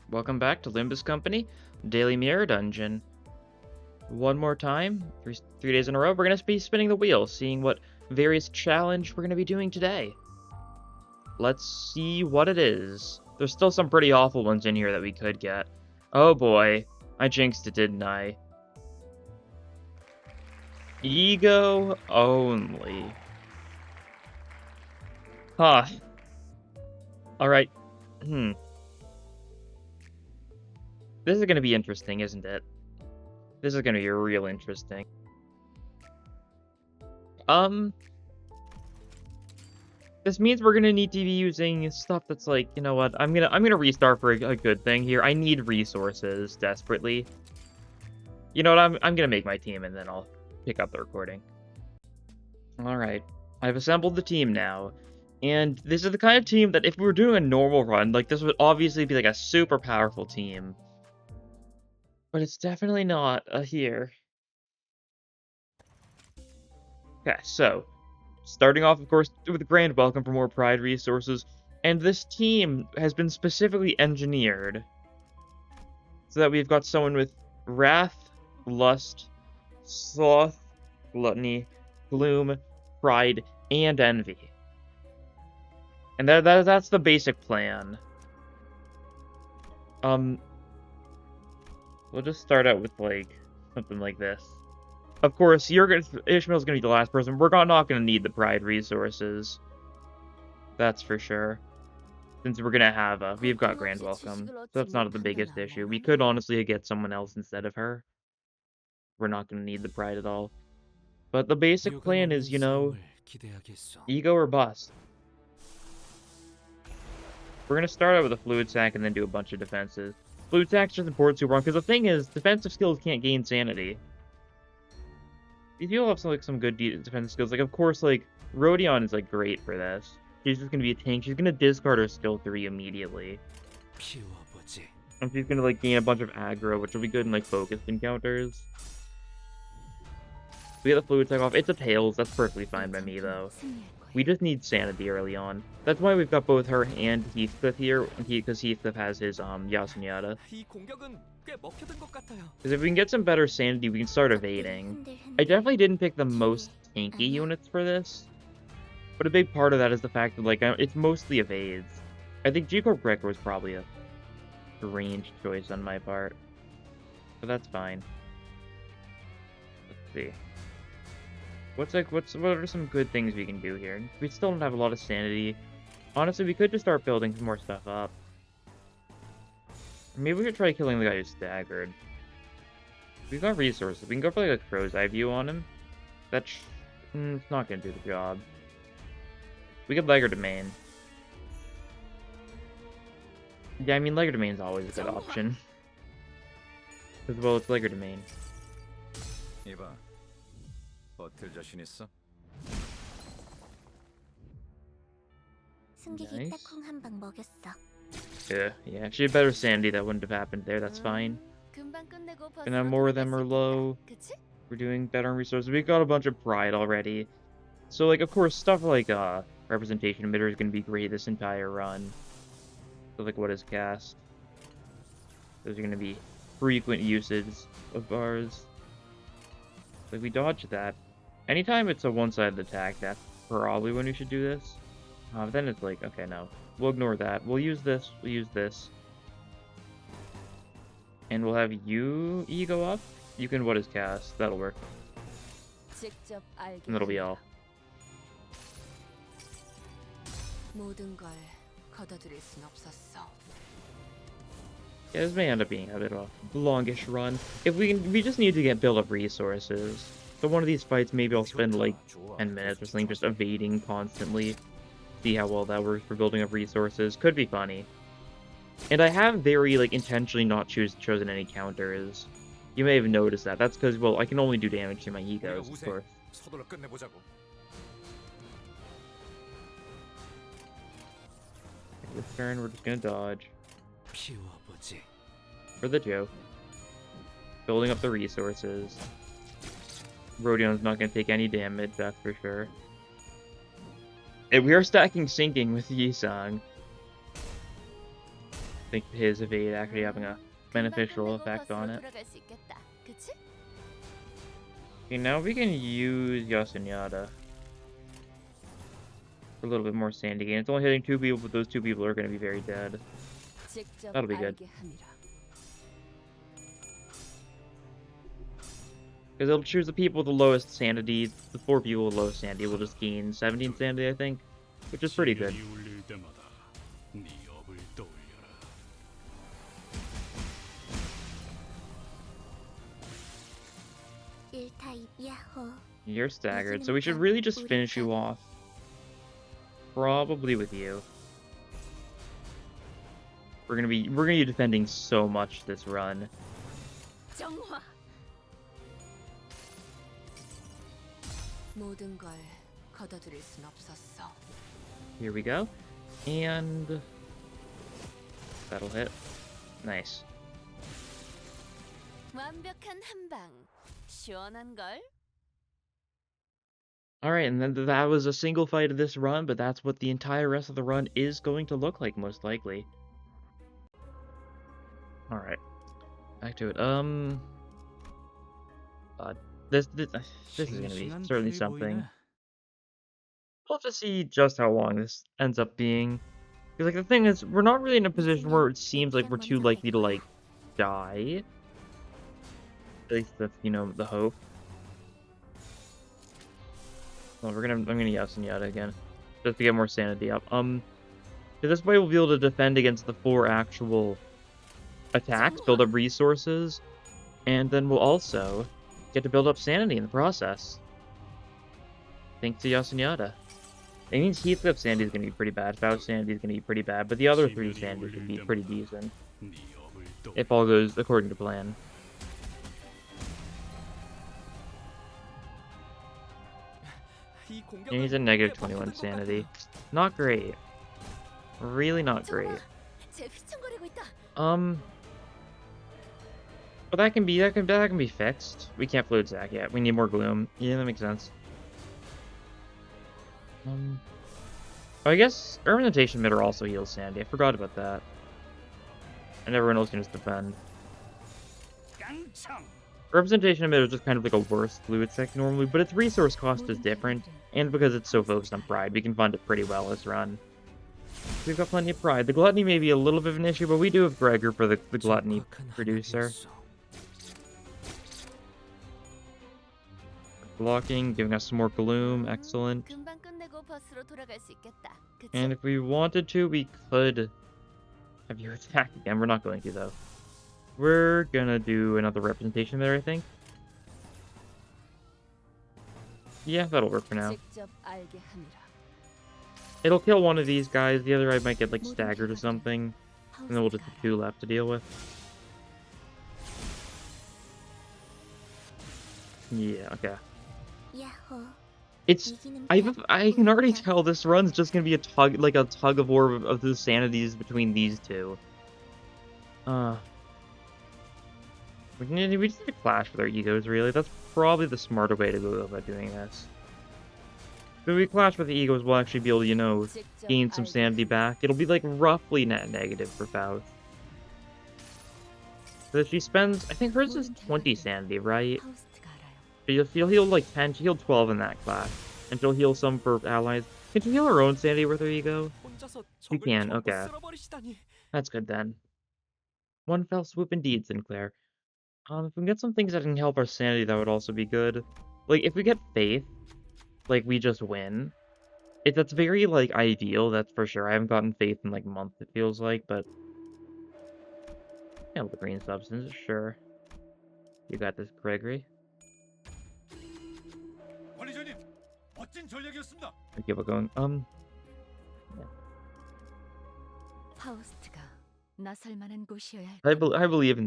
Welcome back to Limbus Company, Daily Mirror Dungeon. One more time, three days in a row, we're going to be spinning the wheel, seeing what various challenge we're going to be doing today. Let's see what it is. There's still some pretty awful ones in here that we could get. Oh boy, I jinxed it, didn't I? E.G.O only. Huh. Alright. This is going to be interesting, isn't it? This is going to be real interesting. This means we're going to need to be using stuff that's like, you know what? I'm going to restart for a good thing here. I need resources desperately. You know what? I'm going to make my team and then I'll pick up the recording. All right. I've assembled the team now. And this is the kind of team that if we were doing a normal run, like this would obviously be like a super powerful team. But it's definitely not here. Okay, so starting off, of course, with a grand welcome for more Pride resources. And this team has been specifically engineered so that we've got someone with Wrath, Lust, Sloth, Gluttony, Gloom, Pride, and Envy. And that's the basic plan. We'll just start out with, like, something like this. Of course, Ishmael's gonna be the last person. We're not gonna need the Pride resources. That's for sure. Since we're gonna have we've got Grand Welcome. So that's not the biggest issue. We could honestly get someone else instead of her. We're not gonna need the Pride at all. But the basic plan is, you know, E.G.O or bust. We're gonna start out with a fluid sack and then do a bunch of defenses. Fluid sack's just important to run, because the thing is, defensive skills can't gain sanity. These people have some good defensive skills. Like, of course, like, Rodion is, like, great for this. She's just gonna be a tank. She's gonna discard her skill 3 immediately. And she's gonna, like, gain a bunch of aggro, which will be good in, like, focused encounters. We get the fluid sack off. It's a tails. That's perfectly fine by me, though. We just need sanity early on. That's why we've got both her and Heathcliff here, because Heathcliff has his Yasunyata. Because if we can get some better sanity, we can start evading. I definitely didn't pick the most tanky units for this, but a big part of that is the fact that, like, it's mostly evades. I think E.G.O Breaker was probably a strange choice on my part, but that's fine. Let's see. What are some good things we can do here? We still don't have a lot of sanity. Honestly, we could just start building some more stuff up. Maybe we should try killing the guy who's staggered. We've got resources. We can go for like a crow's eye view on him. That's it's not gonna do the job. We could Legger Domain. Yeah, I mean Legger Domain's always a good option. Because well, it's Legger Domain. 버틸 자신 있어? Nice. Yeah, if she had better sanity, that wouldn't have happened there. That's fine. And now more of them are low. We're doing better on resources. We've got a bunch of Pride already. So, like, of course, stuff like representation emitter is going to be great this entire run. So, like, what is cast? Those are going to be frequent usage of ours. Like, we dodged that. Anytime it's a one-sided attack, that's probably when we should do this. Then it's like, okay, no. We'll ignore that. We'll use this. We'll use this. And we'll have you E.G.O up. You can what is cast. That'll work. And that'll be all. Yeah, this may end up being a bit of a longish run. We just need to build up resources. So one of these fights, maybe I'll spend like 10 minutes or something just evading constantly. See how well that works for building up resources. Could be funny. And I have very, like, intentionally not chosen any counters. You may have noticed that. That's because, well, I can only do damage to my E.G.Os, of course. This turn, we're just gonna dodge. For the joke. Building up the resources. Rodion's not going to take any damage, that's for sure. And we are stacking Sinking with Yisang. think his evade actually having a beneficial effect on it. Okay, now we can use Yasunyada for a little bit more sandy gain. It's only hitting 2 people, but those 2 people are going to be very dead. That'll be good. Because it'll choose the people with the lowest sanity. The 4 people with the lowest sanity will just gain 17 sanity, I think, which is pretty good. You're staggered, so we should really just finish you off. Probably with you. We're gonna be defending so much this run. Here we go. And that'll hit. Nice. Alright, and then that was a single fight of this run, but that's what the entire rest of the run is going to look like, most likely. Alright. Back to it. This is gonna be certainly something. We'll have to see just how long this ends up being. Because, like, the thing is, we're not really in a position where it seems like we're too likely to, like, die. At least that's, you know, the hope. Well, I'm gonna Yasunyada again. Just to get more sanity up. So this way we'll be able to defend against the 4 actual attacks, build up resources, and then we'll also get to build up sanity in the process. Thanks to Yasunyada. It means Heathcliff sanity is gonna be pretty bad, Faust sanity is gonna be pretty bad, but the other 3 sanities would be pretty decent. If all goes according to plan. And he's a negative 21 sanity. Not great. Really not great. But that can be fixed. We can't fluid sack yet. We need more gloom. Yeah, that makes sense. I guess Representation Emitter also heals sanity. I forgot about that. And everyone else can just defend. Representation Emitter is just kind of like a worse fluid sec normally, but its resource cost is different, and because it's so focused on pride, we can fund it pretty well this run. We've got plenty of pride. The gluttony may be a little bit of an issue, but we do have Gregor for the gluttony producer. Blocking, giving us some more gloom, excellent. And if we wanted to, we could have you attack again. We're not going to, though. We're gonna do another representation there, I think. Yeah, that'll work for now. It'll kill one of these guys, the other I might get, like, staggered or something. And then we'll just have 2 left to deal with. Yeah, okay. It's... I can already tell this run's just gonna be a tug of war of the sanities between these 2. We just need to clash with our egos, really. That's probably the smarter way to go about doing this. If we clash with the egos, we'll actually be able to, you know, gain some sanity back. It'll be, like, roughly net negative for Faust. So she spends... I think hers is 20 sanity, right? She'll heal, like, 10. She healed 12 in that clash. And she'll heal some for allies. Can she heal her own sanity with her ego? She can, okay. That's good, then. One fell swoop indeed, Sinclair. If we can get some things that can help our sanity, that would also be good. Like, if we get Faith, like, we just win. That's very, like, ideal, that's for sure. I haven't gotten Faith in, like, months, it feels like, but... Yeah, with the green substance, sure. You got this, Gregory. Keep it going. Yeah. I believe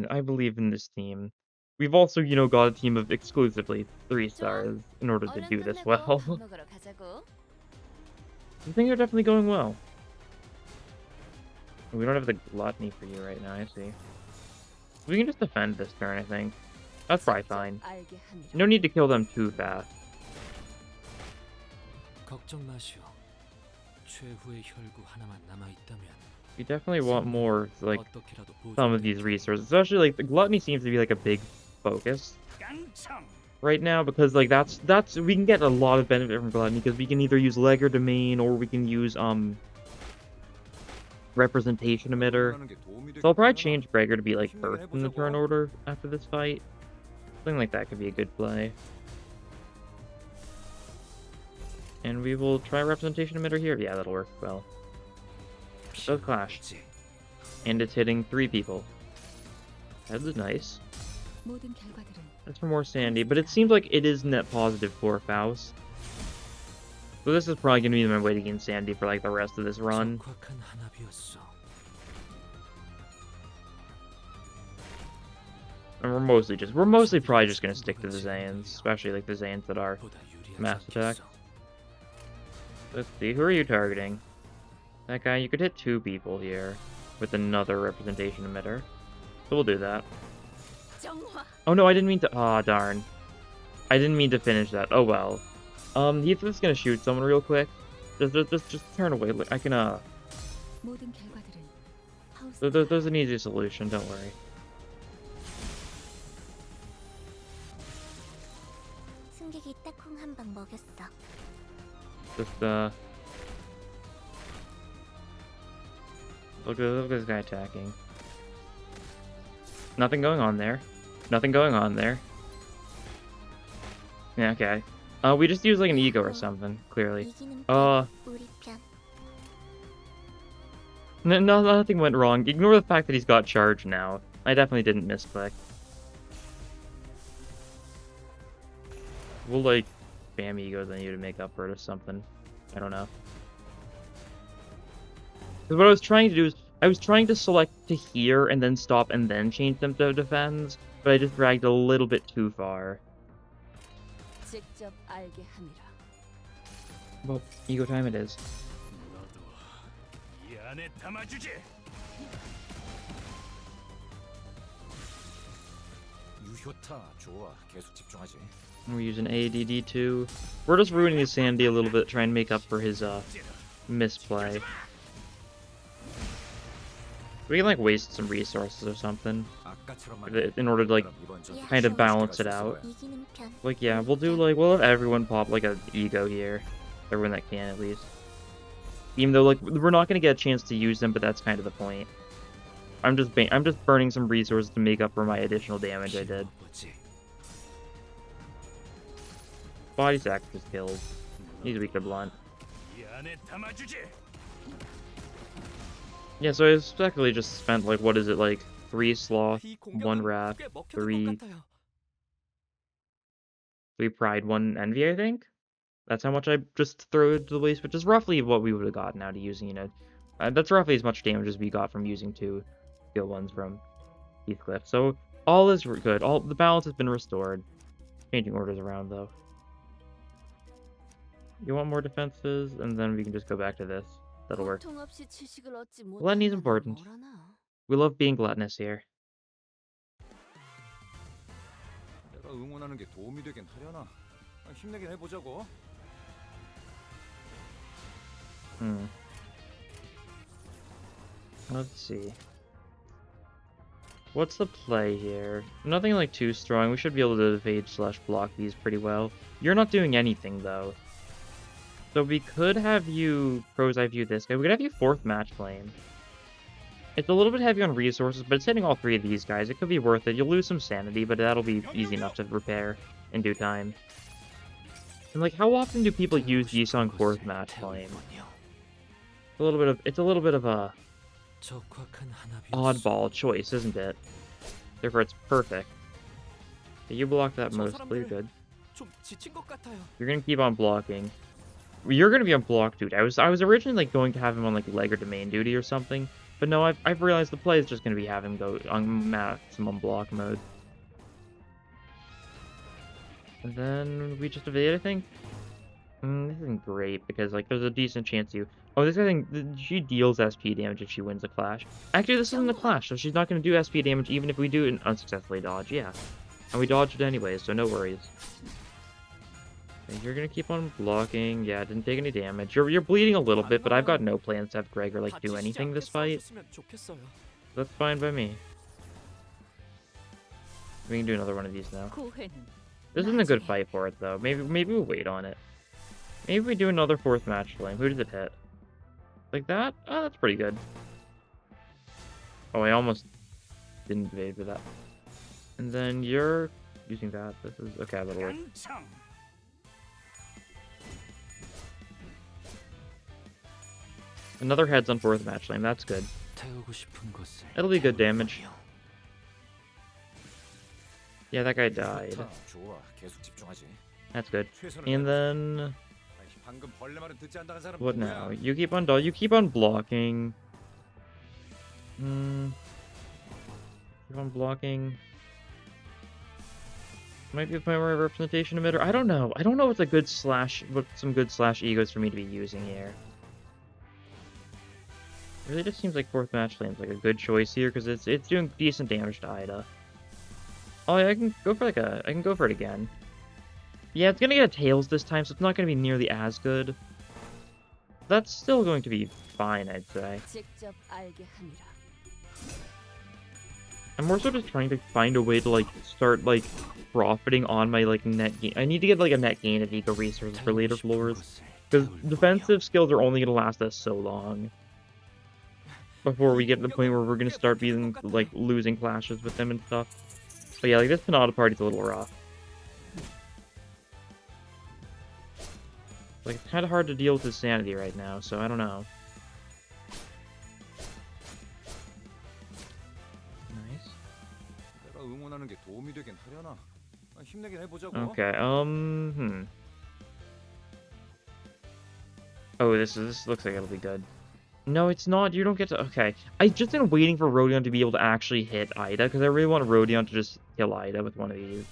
in this team. We've also, you know, got a team of exclusively 3 stars in order to do this well. I think they're definitely going well. We don't have the gluttony for you right now, I see. We can just defend this turn, I think. That's probably fine. No need to kill them too fast. We definitely want more, like, some of these resources. Especially, like, the gluttony seems to be, like, a big focus right now, because, like, that's we can get a lot of benefit from gluttony, because we can either use legerdemain, or we can use, representation emitter. So I'll probably change Gregor to be, like, first in the turn order after this fight. Something like that could be a good play. And we will try representation emitter here. Yeah, that'll work well. Does clash. And it's hitting 3 people. That is nice. That's for more sandy, but it seems like it is net positive for Faust. So this is probably going to be my way to gain sandy for, like, the rest of this run. And we're mostly probably just going to stick to the Zains, especially, like, the Zains that are mass attack. Let's see, who are you targeting? That guy, you could hit 2 people here with another representation emitter. So we'll do that. Oh no, I didn't mean to. Aw, darn. I didn't mean to finish that. Oh well. He's just gonna shoot someone real quick. Just turn away. I can, There's an easy solution, don't worry. Just, look at this guy attacking. Nothing going on there. Nothing going on there. Yeah, okay. We just use like an E.G.O or something, clearly. Nothing went wrong. Ignore the fact that he's got charge now. I definitely didn't misclick. We'll, like, spam E.G.Os on you to make up for it or something. I don't know. Because what I was trying to do is, I was trying to select to hear and then stop and then change them to defense, but I just dragged a little bit too far. Well, E.G.O time it is. We're using ADD2. We're just ruining his sandy a little bit, trying to make up for his misplay. We can, like, waste some resources or something in order to, like, kind of balance it out. Like, yeah, we'll have everyone pop, like, an E.G.O here. Everyone that can, at least. Even though, like, we're not gonna get a chance to use them, but that's kind of the point. I'm just burning some resources to make up for my additional damage I did. Body sack just killed. He's weak to blunt. Yeah, so I effectively just spent, like, what is it, like, 3 sloth, 1 wrath, 3 pride, 1 envy, I think? That's how much I just throw to the waste, which is roughly what we would have gotten out of using, you know. That's roughly as much damage as we got from using 2 skill ones from Heathcliff. So, all is good. The balance has been restored. Changing orders around, though. You want more defenses, and then we can just go back to this. That'll work. Gluttony's important. We love being gluttonous here. Let's see. What's the play here? Nothing, like, too strong. We should be able to evade/block these pretty well. You're not doing anything, though. So we could have you Crow's Eye View this guy. We could have you 4th Match Flame. It's a little bit heavy on resources, but it's hitting all 3 of these guys. It could be worth it. You'll lose some sanity, but that'll be easy enough to repair in due time. And, like, how often do people use Yisung 4th Match Flame? It's a little bit of a oddball choice, isn't it? Therefore, it's perfect. You block that mostly, good. You're gonna keep on blocking. You're gonna be on block duty. I was originally, like, going to have him on, like, legerdemain duty or something, but no, I've realized the play is just gonna be have him go on maximum block mode. And then we just evade, I think. This isn't great because, like, there's a decent chance you. Oh, this guy she deals SP damage if she wins a clash. Actually, this isn't a clash, so she's not gonna do SP damage even if we do an unsuccessfully dodge. Yeah, and we dodged it anyways, so no worries. Okay, you're gonna keep on blocking. Yeah, didn't take any damage. You're bleeding a little bit, but I've got no plans to have Gregor like do anything this fight. That's fine by me. We can do another one of these now. This isn't a good fight for it though. Maybe we'll wait on it. Maybe we do another 4th match flame. Who does it hit? Like that? Oh, that's pretty good. Oh, I almost didn't evade with that. And then you're using that. This is okay, that'll work. Another heads on 4th match lane, that's good. That'll be good damage. Yeah, that guy died. That's good. And then what now? You keep on blocking. Keep on blocking. Might be a primary representation emitter. I don't know. I don't know what's a good slash, what some good slash egos for me to be using here. It really just seems like 4th match lane's like a good choice here because it's doing decent damage to Ida. Oh yeah, I can go for I can go for it again. Yeah, it's gonna get a tails this time, so it's not gonna be nearly as good. That's still going to be fine, I'd say. I'm more so just trying to find a way to like start like profiting on my like net gain. I need to get like a net gain of E.G.O resources for later floors, because defensive skills are only gonna last us so long before we get to the point where we're gonna start being like losing clashes with them and stuff. But yeah, like this Pinata party's a little rough. Like it's kind of hard to deal with his sanity right now, so I don't know. Okay, Oh, this looks like it'll be good. No, it's not. You don't get to... Okay. I've just been waiting for Rodion to be able to actually hit Ida, because I really want Rodion to just kill Ida with one of these.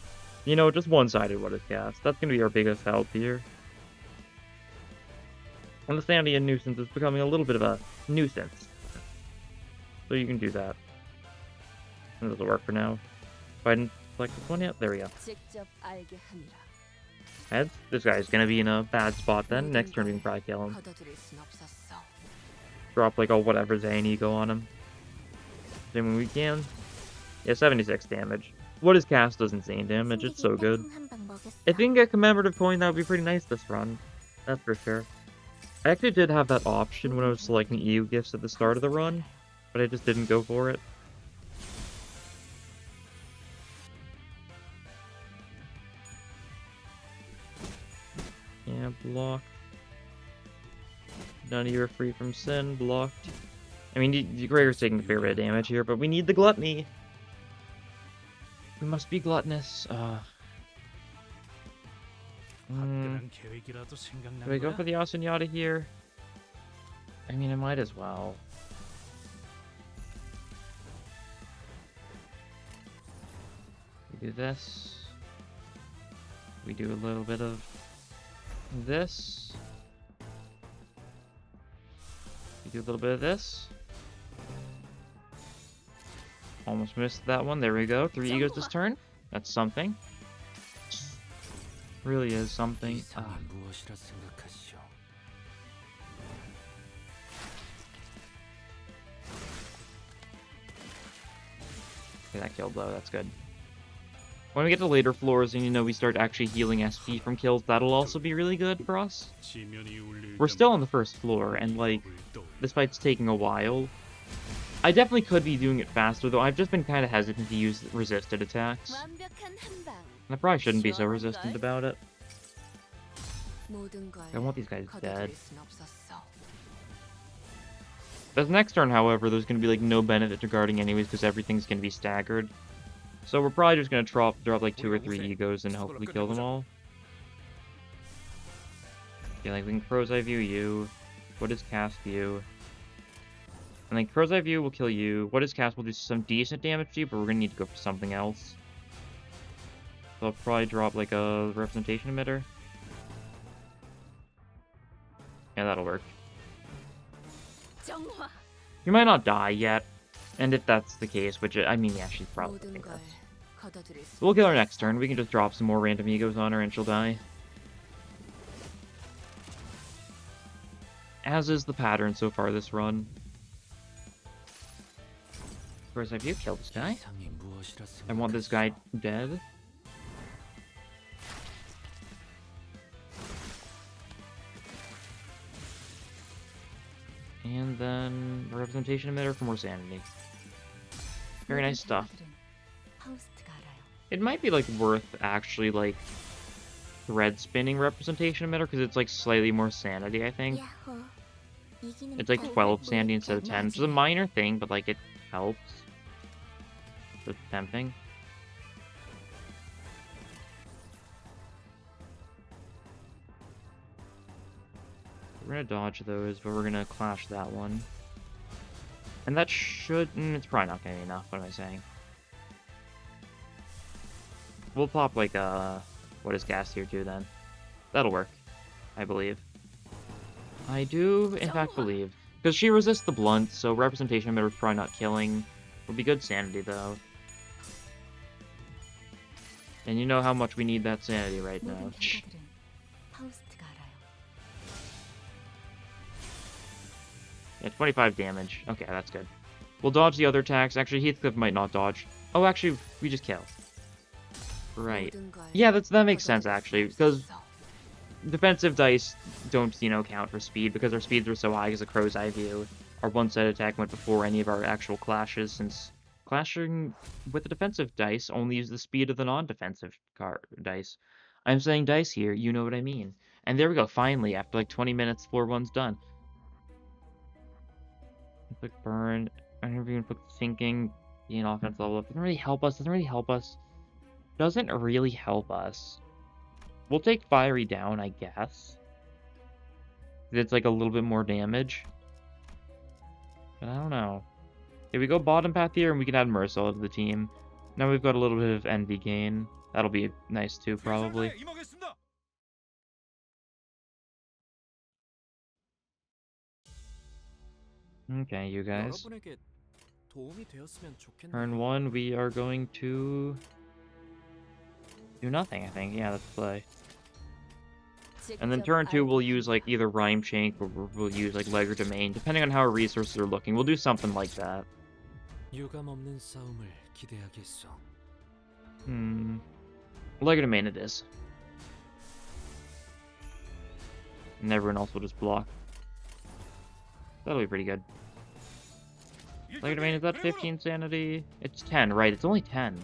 You know, just one-sided what it casts. That's going to be our biggest help here. And the sanity and nuisance is becoming a little bit of a nuisance. So you can do that. And this will work for now. If I didn't select this one yet, there we go. Heads. This guy's gonna be in a bad spot then. Next turn we can probably kill him. Drop like a whatever Zane E.G.O on him. Then when we can. Yeah, 76 damage. What his cast does insane damage, it's so good. If we can get commemorative coin, that would be pretty nice this run. That's for sure. I actually did have that option when I was selecting EU gifts at the start of the run, but I just didn't go for it. Yeah, blocked. None of you are free from sin. Blocked. I mean, Gregor's taking a fair bit of damage here, but we need the gluttony. We must be gluttonous. Do I go for the Asunyata here? I mean, I might as well. We do this. We do a little bit of this. We do a little bit of this. Almost missed that one. There we go. 3 egos this turn. That's something. Really is something. Okay, that killed though. That's good. When we get to later floors and, you know, we start actually healing SP from kills, that'll also be really good for us. We're still on the first floor, and, like, this fight's taking a while. I definitely could be doing it faster, though. I've just been kind of hesitant to use resisted attacks. And I probably shouldn't be so resistant about it. I want these guys dead. This next turn, however, there's going to be, like, no benefit to guarding anyways, because everything's going to be staggered. So we're probably just going to drop like 2 or 3 egos and hopefully kill them all. Yeah, like we can Crow's Eye View you. What is Cast View? And then Crow's Eye View will kill you. What is Cast will do some decent damage to you, but we're going to need to go for something else. So I'll probably drop like a representation emitter. Yeah, that'll work. You might not die yet. And if that's the case, which, I mean, yeah, she's probably think that's... We'll kill her next turn. We can just drop some more random egos on her and she'll die. as is the pattern so far this run. Of course, if you kill this guy, I want this guy dead. And then a representation emitter for more sanity. Very nice stuff. It might be like worth actually like thread spinning representation emitter because it's like slightly more sanity, I think. It's like 12 sanity instead of 10, which is a minor thing, but like it helps. So it's tempting. We're gonna dodge those, but we're gonna clash that one. And that should... it's probably not gonna be enough, what am I saying? We'll pop like what is gas tier 2 then? That'll work, I believe. I do, in fact, believe. Because she resists the blunt, so representation emitter is probably not killing. Would be good sanity, though. And you know how much we need that sanity right now. Yeah, 25 damage. Okay, that's good. We'll dodge the other attacks. Actually, Heathcliff might not dodge. Oh, actually, we just kill. Right. Yeah, that makes sense, actually, because defensive dice don't, you know, count for speed, because our speeds are so high as a crow's eye view. Our one-set attack went before any of our actual clashes, since clashing with the defensive dice only use the speed of the non-defensive dice. I'm saying dice here, you know what I mean. And there we go, finally, after like 20 minutes, floor 1's done. Click burn. I never even put thinking. Being offense level up. Doesn't really help us. Doesn't really help us. Doesn't really help us. We'll take fiery down, I guess. It's like a little bit more damage. But I don't know. Okay, we go bottom path here, and we can add Mercil to the team. Now we've got a little bit of envy gain. That'll be nice too, probably. Okay, you guys. Turn 1, we are going to do nothing, I think. Yeah, let's play. And then turn 2, we'll use like either Rhyme Shank or we'll use like Legger Domain, depending on how our resources are looking. We'll do something like that. Legger Domain it is. And everyone else will just block. That'll be pretty good. Legger Domain is at 15 sanity. It's 10, right? It's only 10.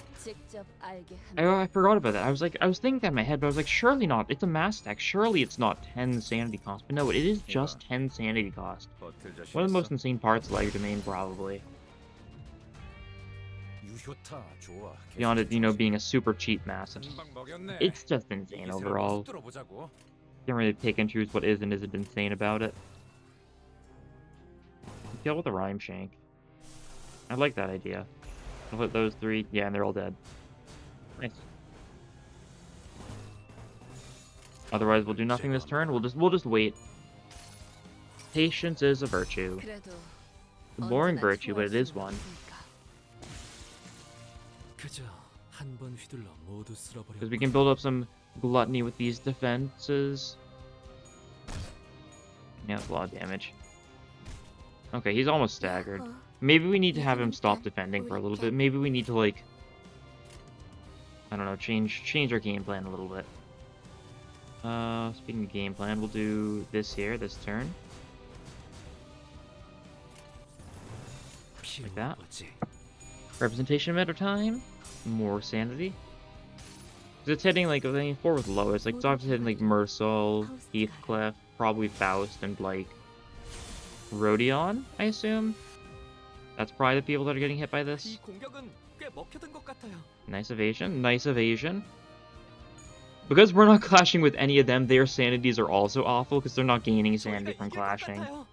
I forgot about that. I was thinking that in my head, but I was like, surely not. It's a mass stack. Surely it's not 10 sanity cost. But no, it is just 10 sanity cost. One of the most insane parts of Legger Domain, probably. Beyond it, you know, being a super cheap mass. It's just insane overall. Can't really pick and choose what is and isn't insane about it. Kill with a Rhyme Shank. I like that idea. I'll hit those 3. Yeah, and they're all dead. Nice. Otherwise, we'll do nothing this turn. We'll just wait. Patience is a virtue. A boring virtue, but it is one. Because we can build up some gluttony with these defenses. Yeah, that's a lot of damage. Okay, he's almost staggered. Maybe we need to have him stop defending for a little bit. Maybe we need to, like, I don't know, change our game plan a little bit. Speaking of game plan, we'll do this here, this turn. Like that. Representation emitter time. More sanity. Because it's hitting, like, 4 with lowest. Like, it's obviously hitting, like, Mercil, Heathcliff, probably Faust, and, like, Rodion, I assume? That's probably the people that are getting hit by this. Nice evasion. Nice evasion. Because we're not clashing with any of them, their sanities are also awful because they're not gaining sanity from clashing. I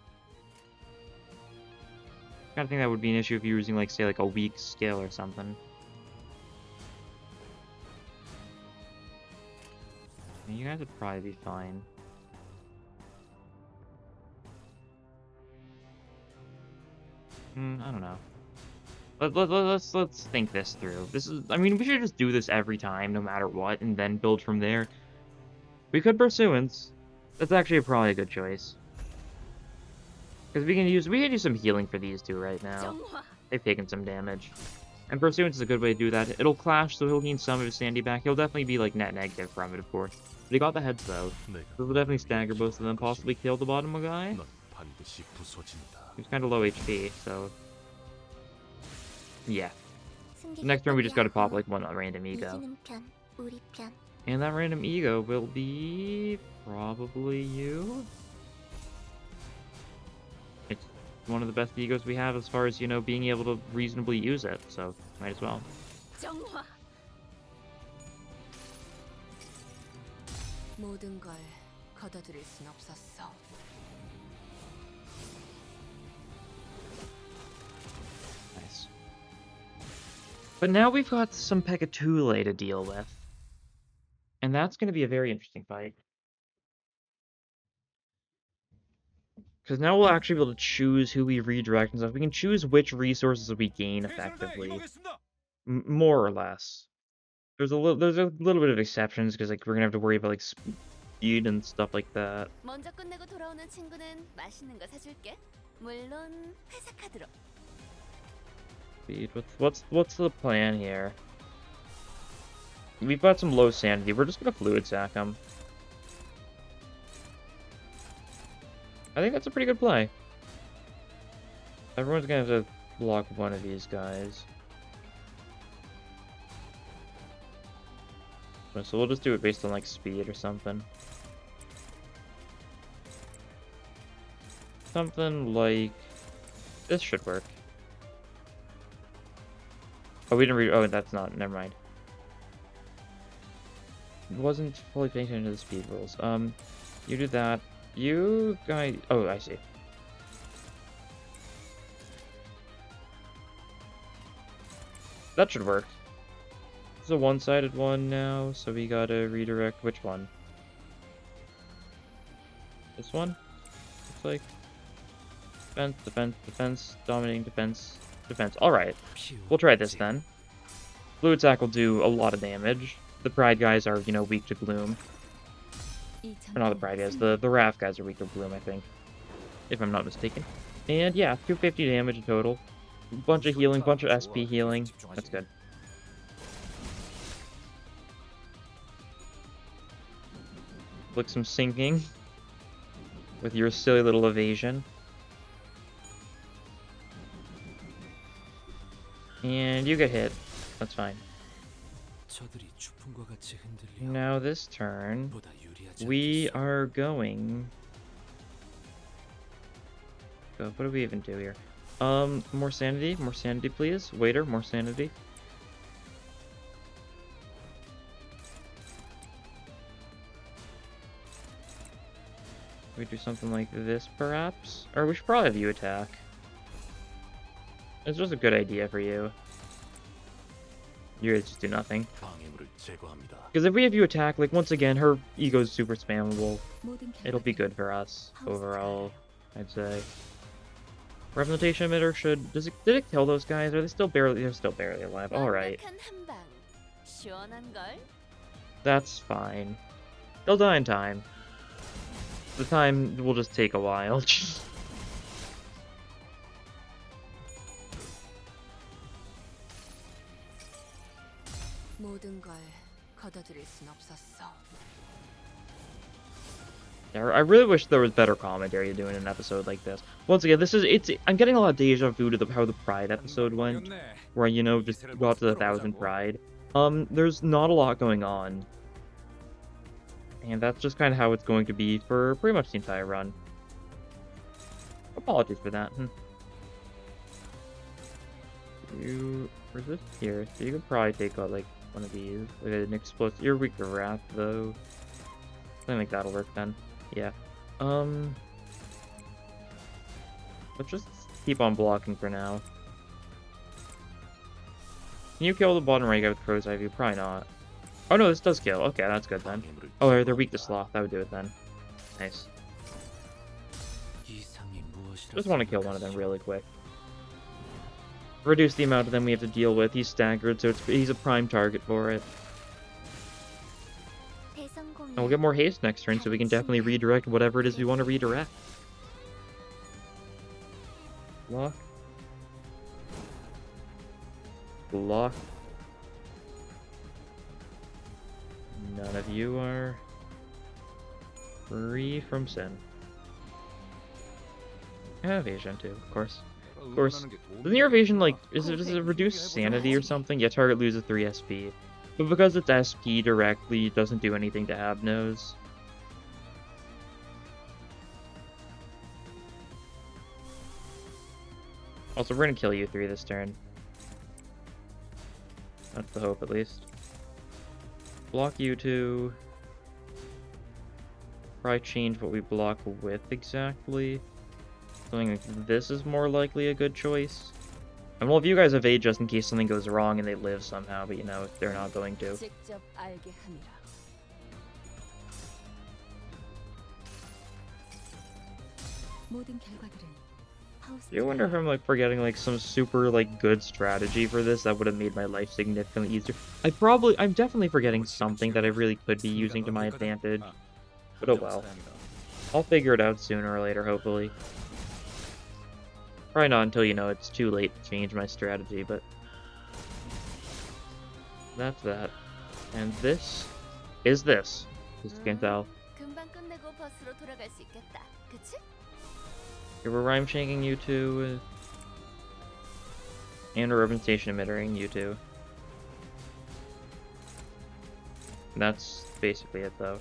kind of think that would be an issue if you were using, like, say, like a weak skill or something. You guys would probably be fine. I don't know. Let's think this through. I mean, we should just do this every time, no matter what, and then build from there. We could Pursuance. That's actually probably a good choice. Because we can use some healing for these two right now. They've taken some damage. And Pursuance is a good way to do that. It'll clash, so he'll gain some of his sanity back. He'll definitely be, like, net negative from it, of course. But he got the heads, though. So we'll definitely stagger both of them, possibly kill the bottom guy. He's kind of low HP, so... yeah. Next turn, we just gotta pop, like, one random E.G.O. And that random E.G.O will be... probably you? It's one of the best E.G.Os we have as far as, you know, being able to reasonably use it, so might as well. Nice. But now we've got some Pekatule to deal with. And that's going to be a very interesting fight. Because now we'll actually be able to choose who we redirect and stuff. We can choose which resources we gain effectively. More or less. There's a little bit of exceptions, because like we're going to have to worry about like speed and stuff like that. Speed. What's the plan here? We've got some low sanity. We're just going to fluid sack him. I think that's a pretty good play. Everyone's going to have to block one of these guys. So we'll just do it based on like speed or something. Something like... this should work. Oh, we didn't read... oh, that's not... never mind. Wasn't fully paying attention to the speed rules. You do that. You guys... oh, I see. That should work. It's a one-sided one now, so we gotta redirect which one? This one? Looks like... defense, defense, defense, dominating defense, defense. Alright, we'll try this then. Fluid Sack will do a lot of damage. The Pride guys are, you know, weak to Gloom. Or not the Pride guys, the Wrath guys are weak to Gloom, I think. If I'm not mistaken. And yeah, 250 damage in total. Bunch of healing, bunch of SP healing. That's good. Look, some sinking. With your silly little evasion. And you get hit. That's fine. Now this turn, we are going... what do we even do here? More sanity please. Waiter, more sanity. We do something like this perhaps? Or we should probably have you attack. It's just a good idea for you. You guys just do nothing. Because if we have you attack, like, once again, her ego's super spammable. It'll be good for us, overall, I'd say. Representation emitter should... did it kill those guys? Are they still barely... they're still barely alive. Alright. That's fine. They'll die in time. The time will just take a while. Yeah, I really wish there was better commentary to do in an episode like this. Once again, I'm getting a lot of deja vu to how the Pride episode went, where, you know, just got to the 1,000 Pride. There's not a lot going on. And that's just kind of how it's going to be for pretty much the entire run. Apologies for that. Where's this? Here. So you could probably take out, like, one of these. Like an explosive. You're weak to Wrath, though. Something like that'll work then. Yeah. Let's just keep on blocking for now. Can you kill the bottom right guy with Crow's Eye View? Probably not. Oh no, this does kill. Okay, that's good then. Oh, they're weak to Sloth. That would do it then. Nice. Just want to kill one of them really quick. Reduce the amount of them we have to deal with. He's staggered, so he's a prime target for it. And we'll get more haste next turn, so we can definitely redirect whatever it is we want to redirect. Block. Block. None of you are free from sin. Evasion too, of course. Of course. Doesn't your evasion, like, does it reduce sanity or something? Yeah, target loses 3 SP. But because it's SP directly, it doesn't do anything to Abnos. Also, we're gonna kill you 3 this turn. That's the hope, at least. Block you 2. Probably change what we block with exactly. Something like this is more likely a good choice. And well, if you guys evade just in case something goes wrong and they live somehow, but you know, they're not going to. You wonder if I'm like forgetting like some super like good strategy for this that would have made my life significantly easier. I'm definitely forgetting something that I really could be using to my advantage. But oh well. I'll figure it out sooner or later, hopefully. Probably not until, you know, it's too late to change my strategy, but... That's that. And this is this. As you can tell. Here we're rhyme shanking you two. And we're representation emittering you two. And that's basically it, though.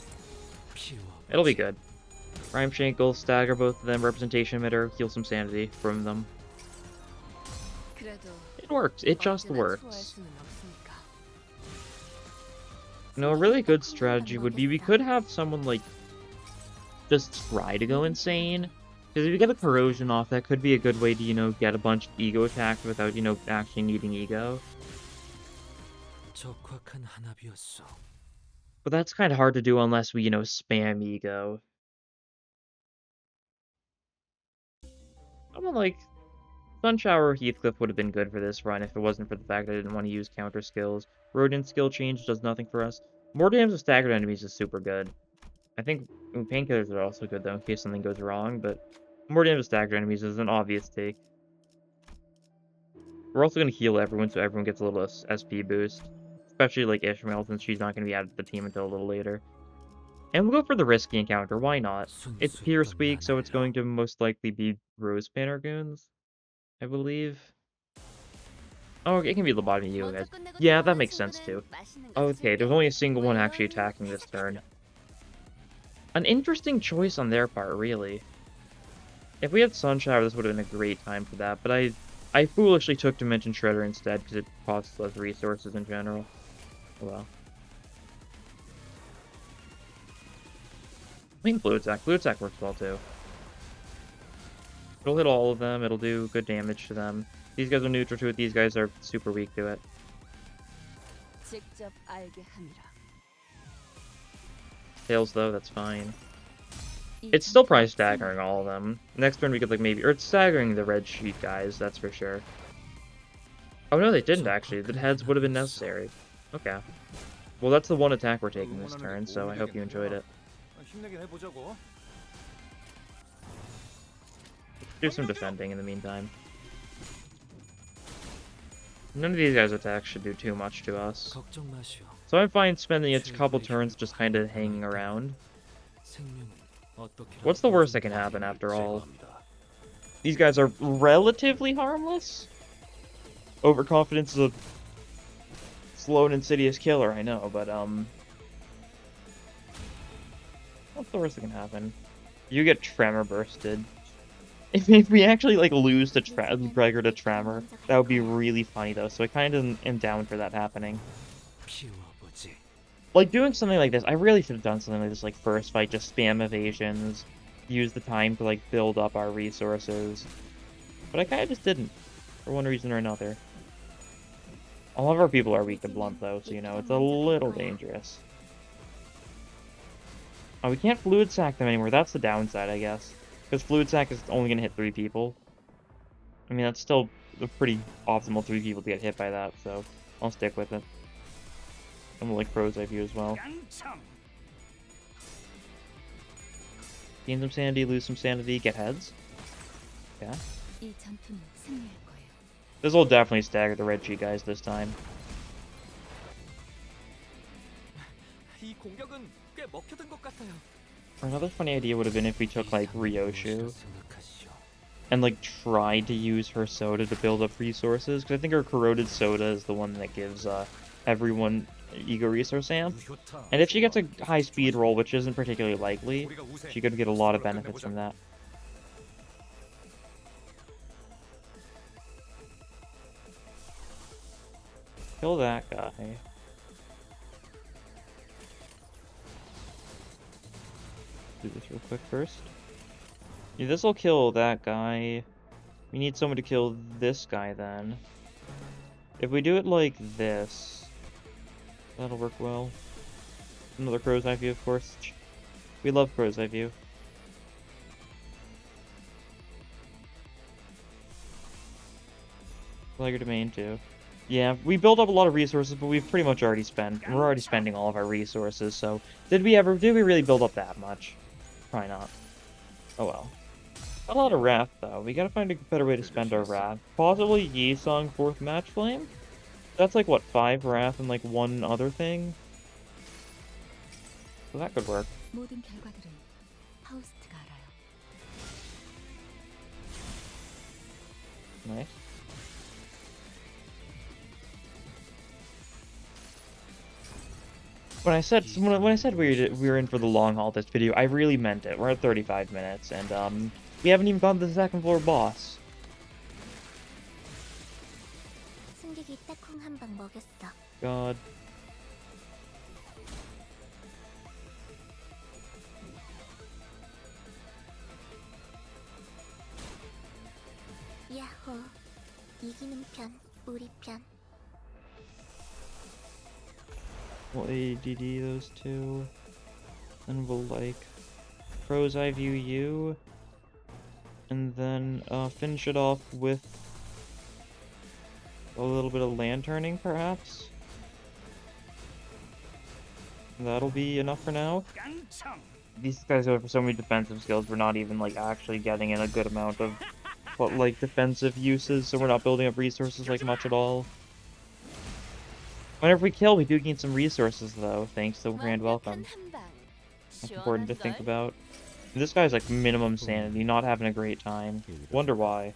It'll be good. Rhyme Shank will stagger both of them, representation emitter, heal some sanity from them. It works, it just works. You know, a really good strategy would be, we could have someone, like, just try to go insane. Because if you get a corrosion off, that could be a good way to, you know, get a bunch of ego attacks without, you know, actually needing ego. But that's kind of hard to do unless we, you know, spam ego. I'm like, Sunshower Heathcliff would have been good for this run if it wasn't for the fact that I didn't want to use counter skills. Rodent skill change does nothing for us. More damage to staggered enemies is super good. I think painkillers are also good though in case something goes wrong, but more damage to staggered enemies is an obvious take. We're also going to heal everyone so everyone gets a little SP boost. Especially like Ishmael since she's not going to be added to the team until a little later. And we'll go for the risky encounter, why not? It's Pierce Week, so it's going to most likely be Rosepin Argoons, I believe. Oh, it can be Lobotomy you guys. Yeah, that makes sense too. Okay, there's only a single one actually attacking this turn. An interesting choice on their part, really. If we had Sunshower, this would have been a great time for that, but I foolishly took Dimension Shredder instead because it costs less resources in general. Oh well. I mean, Fluid Sac. Fluid Sac works well, too. It'll hit all of them. It'll do good damage to them. These guys are neutral to it. These guys are super weak to it. Tails, though, that's fine. It's still probably staggering all of them. Next turn we could, like, maybe... Or it's staggering the red sheet guys, that's for sure. Oh, no, they didn't, actually. The heads would have been necessary. Okay. Well, that's the one attack we're taking this turn, so I hope you enjoyed it. Do some defending in the meantime. None of these guys' attacks should do too much to us. So I'm fine spending a couple turns just kind of hanging around. What's the worst that can happen after all? These guys are relatively harmless? Overconfidence is a slow and insidious killer, I know, but what's the worst that can happen? You get Tremor bursted. If we actually, like, lose to Gregor to Tremor, that would be really funny, though, so I kind of am down for that happening. Like, doing something like this, I really should have done something like this, like, first fight, just spam evasions, use the time to, like, build up our resources. But I kind of just didn't, for one reason or another. All of our people are weak to blunt, though, so, you know, it's a little dangerous. Oh, we can't Fluid Sac them anymore, that's the downside, I guess. Because Fluid Sac is only going to hit 3 people. I mean, that's still a pretty optimal 3 people to get hit by that, so I'll stick with it. I'm gonna like Crow's Eye View as well. Gain some sanity, lose some sanity, get heads. Yeah. This will definitely stagger the red G guys this time. Another funny idea would have been if we took, like, Ryoshu and, like, tried to use her soda to build up resources, because I think her corroded soda is the one that gives everyone E.G.O resource amp. And if she gets a high speed roll, which isn't particularly likely, she could get a lot of benefits from that. Kill that guy. Do this real quick first. Yeah, this will kill that guy. We need someone to kill this guy then. If we do it like this, that'll work well. Another crow's eye view, of course. We love crow's eye view. Like your domain too. Yeah, we built up a lot of resources, but we've pretty much already spent. We're already spending all of our resources, so did we really build up that much? Probably not. Oh well. A lot of Wrath, though. We gotta find a better way to spend our Wrath. Possibly Yi-Song 4th Match Flame? That's like, what, 5 Wrath and like 1 other thing? So that could work. Nice. When I said we were in for the long haul this video, I really meant it. We're at 35 minutes, and we haven't even gone to the 2nd floor boss. God. 야호, 이기는 편, 우리 편. We'll ADD those two. Then we'll, like, Crow's Eye View you. And then finish it off with a little bit of lanterning, perhaps? That'll be enough for now. These guys go for so many defensive skills, we're not even, like, actually getting in a good amount of, like, defensive uses, so we're not building up resources, like, much at all. Whenever we kill, we do gain some resources, though, thanks to Grand Welcome. That's important to think about. This guy's, like, minimum sanity, not having a great time. Wonder why.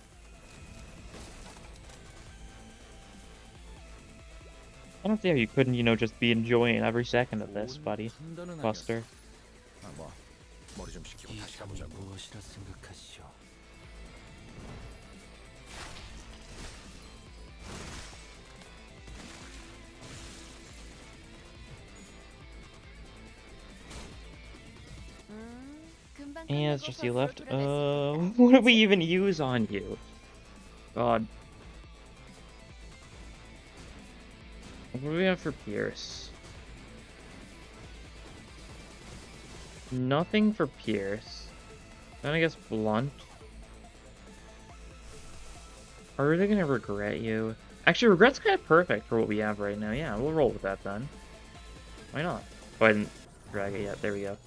I don't see how you couldn't, you know, just be enjoying every second of this, buddy. Buster. And it's just you left. What did we even use on you? God. What do we have for Pierce? Nothing for Pierce. Then I guess Blunt. Are they gonna regret you? Actually, Regret's kind of perfect for what we have right now. Yeah, we'll roll with that then. Why not? Oh, I didn't drag it yet. There we go.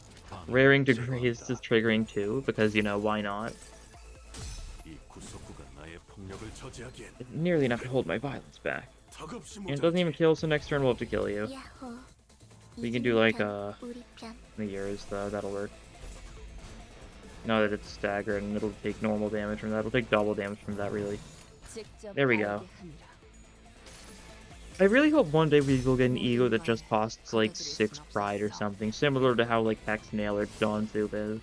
Raring to Graze is triggering too, because, you know, why not? It's nearly enough to hold my violence back. And it doesn't even kill, so next turn we'll have to kill you. We can do, like, the years, though. That'll work. Now that it's staggered, and it'll take normal damage from that. It'll take double damage from that, really. There we go. I really hope one day we will get an E.G.O that just costs, like, 6 pride or something, similar to how, like, Hex Nail or Dawn Soup is.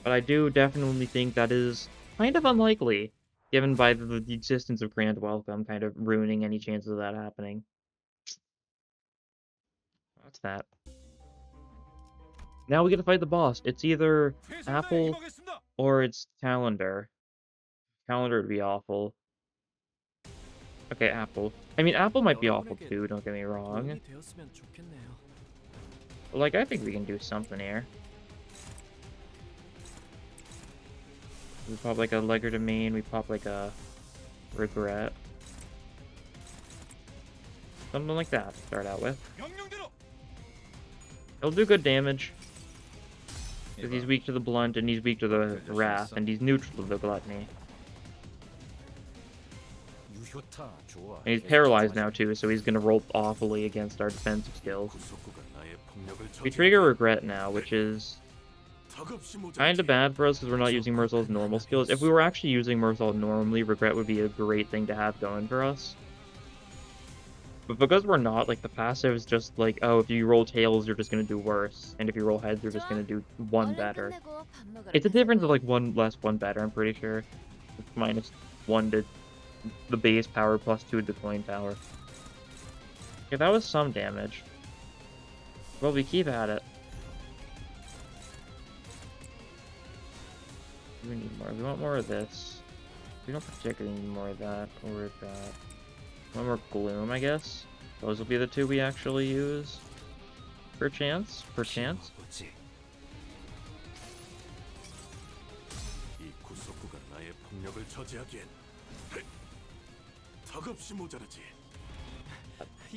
But I do definitely think that is kind of unlikely, given by the existence of Grand Welcome kind of ruining any chances of that happening. What's that? Now we get to fight the boss. It's either Apple or it's Calendar. Calendar would be awful. Okay, Apple. I mean, Apple might be awful too, don't get me wrong. But, like, I think we can do something here. We pop, like, a Legger Domain, we pop, like, a Regret. Something like that to start out with. It'll do good damage. Because he's weak to the blunt, and he's weak to the wrath, and he's neutral to the gluttony. And he's paralyzed now too, so he's gonna roll awfully against our defensive skills. We trigger regret now, which is kinda bad for us because we're not using Merzel's normal skills. If we were actually using Merzel normally, regret would be a great thing to have going for us. But because we're not, like, the passive is just like, oh, if you roll tails, you're just gonna do worse. And if you roll heads, you're just gonna do one better. It's a difference of like one less, one better, I'm pretty sure. It's -1 to the base power, +2 to coin power. Yeah, that was some damage. Well, we keep at it. We need more. We want more of this. We don't particularly need more of that or that. One more gloom, I guess. Those will be the two we actually use. Perchance. Perchance.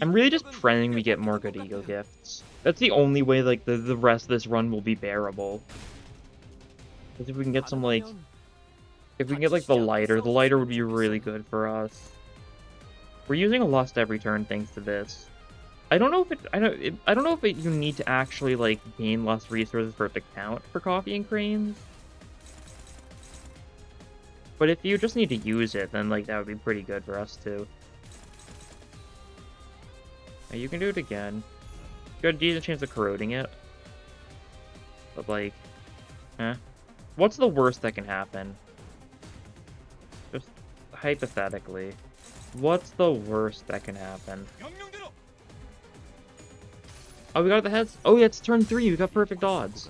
I'm really just praying we get more good E.G.O gifts. That's the only way, like, the rest of this run will be bearable. Because if we can get some, like... If we can get, like, the lighter would be really good for us. We're using a lust every turn thanks to this. I don't know if I don't know if you need to actually, like, gain lust resources for it to count for coffee and cranes. But if you just need to use it, then, like, that would be pretty good for us, too. Now, you can do it again. You got a decent chance of corroding it. But, like, what's the worst that can happen? Just hypothetically. What's the worst that can happen? Oh, we got the heads? Oh, yeah, it's turn 3. We got perfect odds.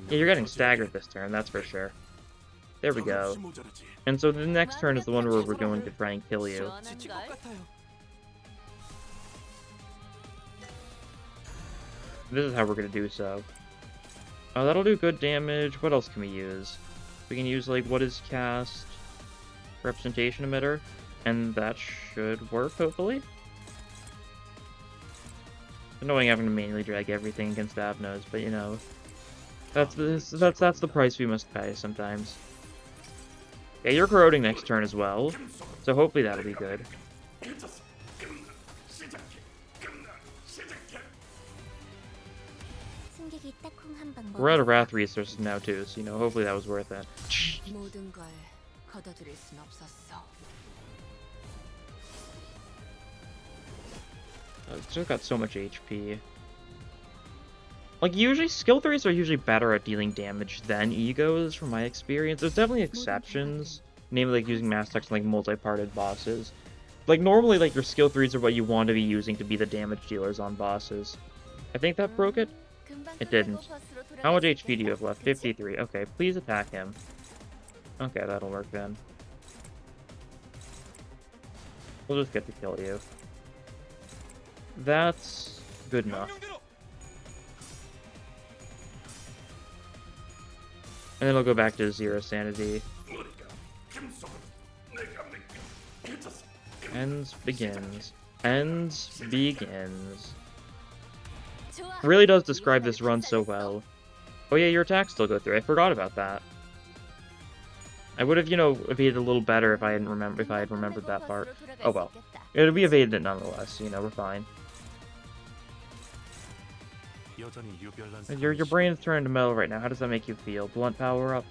Yeah, you're getting staggered this turn, that's for sure. There we go. And so the next turn is the one where we're going to try and kill you. This is how we're going to do so. Oh, that'll do good damage. What else can we use? We can use, like, what is cast? Representation emitter. And that should work, hopefully. Annoying having to manually drag everything against Avnos, but you know, that's the price we must pay sometimes. Yeah, you're corroding next turn as well, so hopefully that'll be good. We're out of wrath resources now too, so you know, hopefully that was worth it. It's just got so much HP. Like, usually, skill 3s are usually better at dealing damage than E.G.Os, from my experience. There's definitely exceptions, namely, like, using Mass Techs on, like, multi-parted bosses. Like, normally, like, your skill 3s are what you want to be using to be the damage dealers on bosses. I think that broke it? It didn't. How much HP do you have left? 53. Okay, please attack him. Okay, that'll work then. We'll just get to kill you. That's good enough. And then I'll go back to 0 sanity. Ends begins. Ends begins. It really does describe this run so well. Oh yeah, your attacks still go through. I forgot about that. I would have, you know, evaded a little better if I had remembered that part. Oh well. It'll be evaded nonetheless, you know, we're fine. Your brain is turning to metal right now. How does that make you feel? Blunt power up.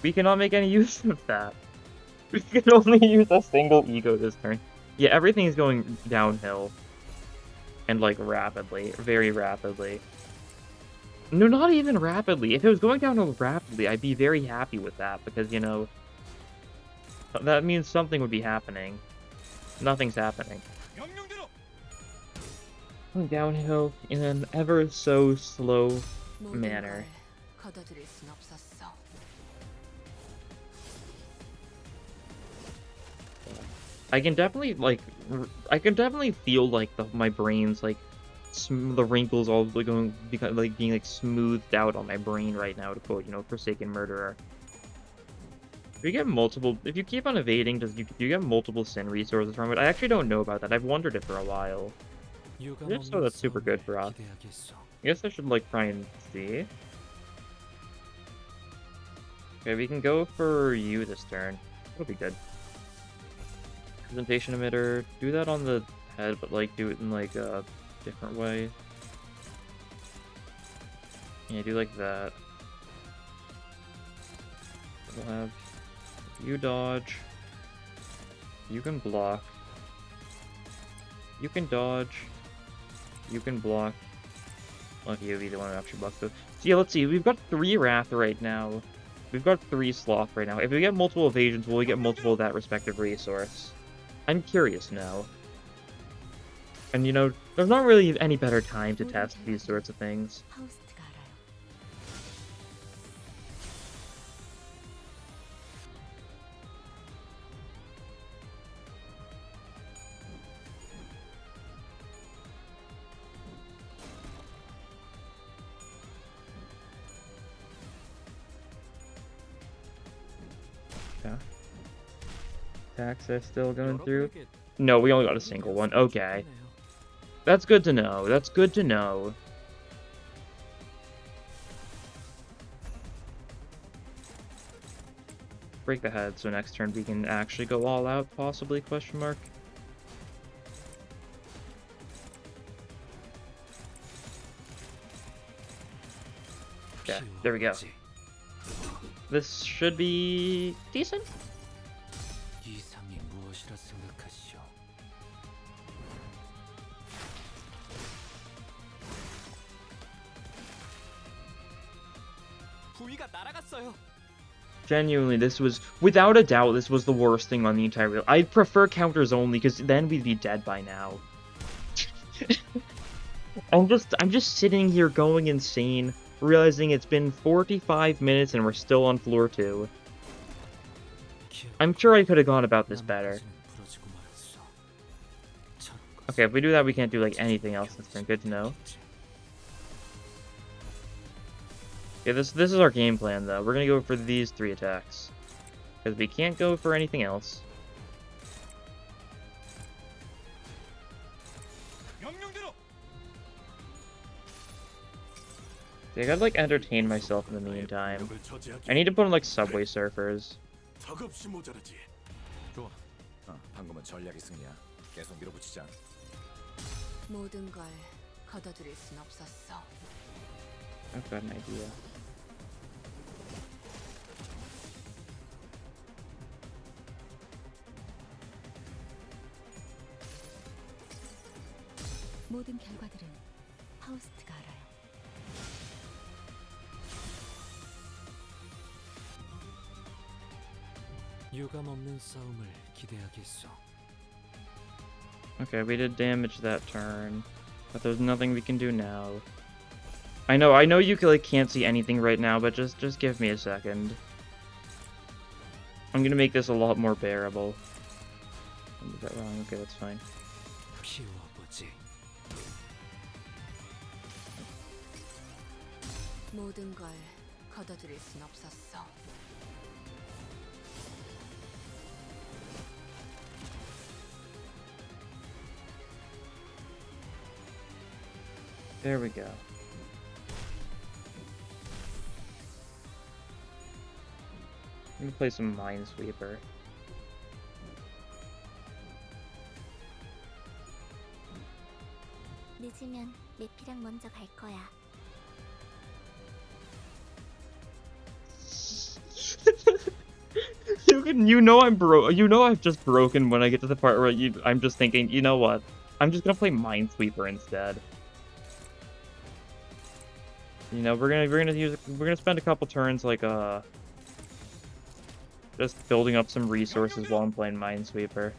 We cannot make any use of that. We can only use a single E.G.O this turn. Yeah, everything is going downhill. And, like, rapidly. Very rapidly. No, not even rapidly. If it was going downhill rapidly, I'd be very happy with that. Because, you know, that means something would be happening. Nothing's happening. Going downhill in an ever so slow manner. I can definitely feel like my brain's like the wrinkles all going being like smoothed out on my brain right now, to quote, you know, Forsaken Murderer. If you get multiple, if you keep on evading, do you get multiple sin resources from it? I actually don't know about that. I've wondered it for a while. If so, that's super good for us. I guess I should, like, try and see. Okay, we can go for you this turn. That'll be good. Presentation emitter. Do that on the head, but like do it in like a different way. Yeah, do like that. We'll have you dodge. You can block. You can dodge. You can block. Lucky you'll be the one who actually blocks those. So yeah, let's see. We've got 3 Wrath right now. We've got 3 Sloth right now. If we get multiple evasions, will we get multiple of that respective resource? I'm curious now. And you know, there's not really any better time to test these sorts of things. 파우스트가 알아요. Yeah. Attacks are still going through. No, we only got a single one. Okay. That's good to know. That's good to know. Break the head, so next turn we can actually go all out, possibly, question mark. Okay, there we go. This should be decent. 이상이 무엇이라 생각하시오? 부위가 날아갔어요. Genuinely, this was, without a doubt, this was the worst thing on the entire wheel. I'd prefer counters only, because then we'd be dead by now. I'm just sitting here going insane, realizing it's been 45 minutes and we're still on floor 2. I'm sure I could have gone about this better. Okay, if we do that, we can't do like anything else. That's been good to know. Yeah, this is our game plan, though. We're gonna go for these 3 attacks. Because we can't go for anything else. Yeah, I gotta, like, entertain myself in the meantime. I need to put on, like, Subway Surfers. 좋아. 방금은 전략의 승리야. 계속 밀어붙이자. 모든 걸 거둬들일 순 없었어. I've got an idea. 모든 결과들은 파우스트가 알아요. 유감 없는 싸움을 기대하겠소. Okay, we did damage that turn. But there's nothing we can do now. I know you like can't see anything right now, but just give me a second. I'm gonna make this a lot more bearable. I did that wrong. Okay, that's fine. 피워보지. 모든 걸 거둬들일 순 없었어. There we go. I'm gonna play some Minesweeper. 늦으면 내피랑 먼저 갈 거야. You know I'm broke. You know I've just broken when I get to the part where I'm just thinking, you know what? I'm just gonna play Minesweeper instead. You know, we're gonna spend a couple turns like just building up some resources while I'm playing Minesweeper.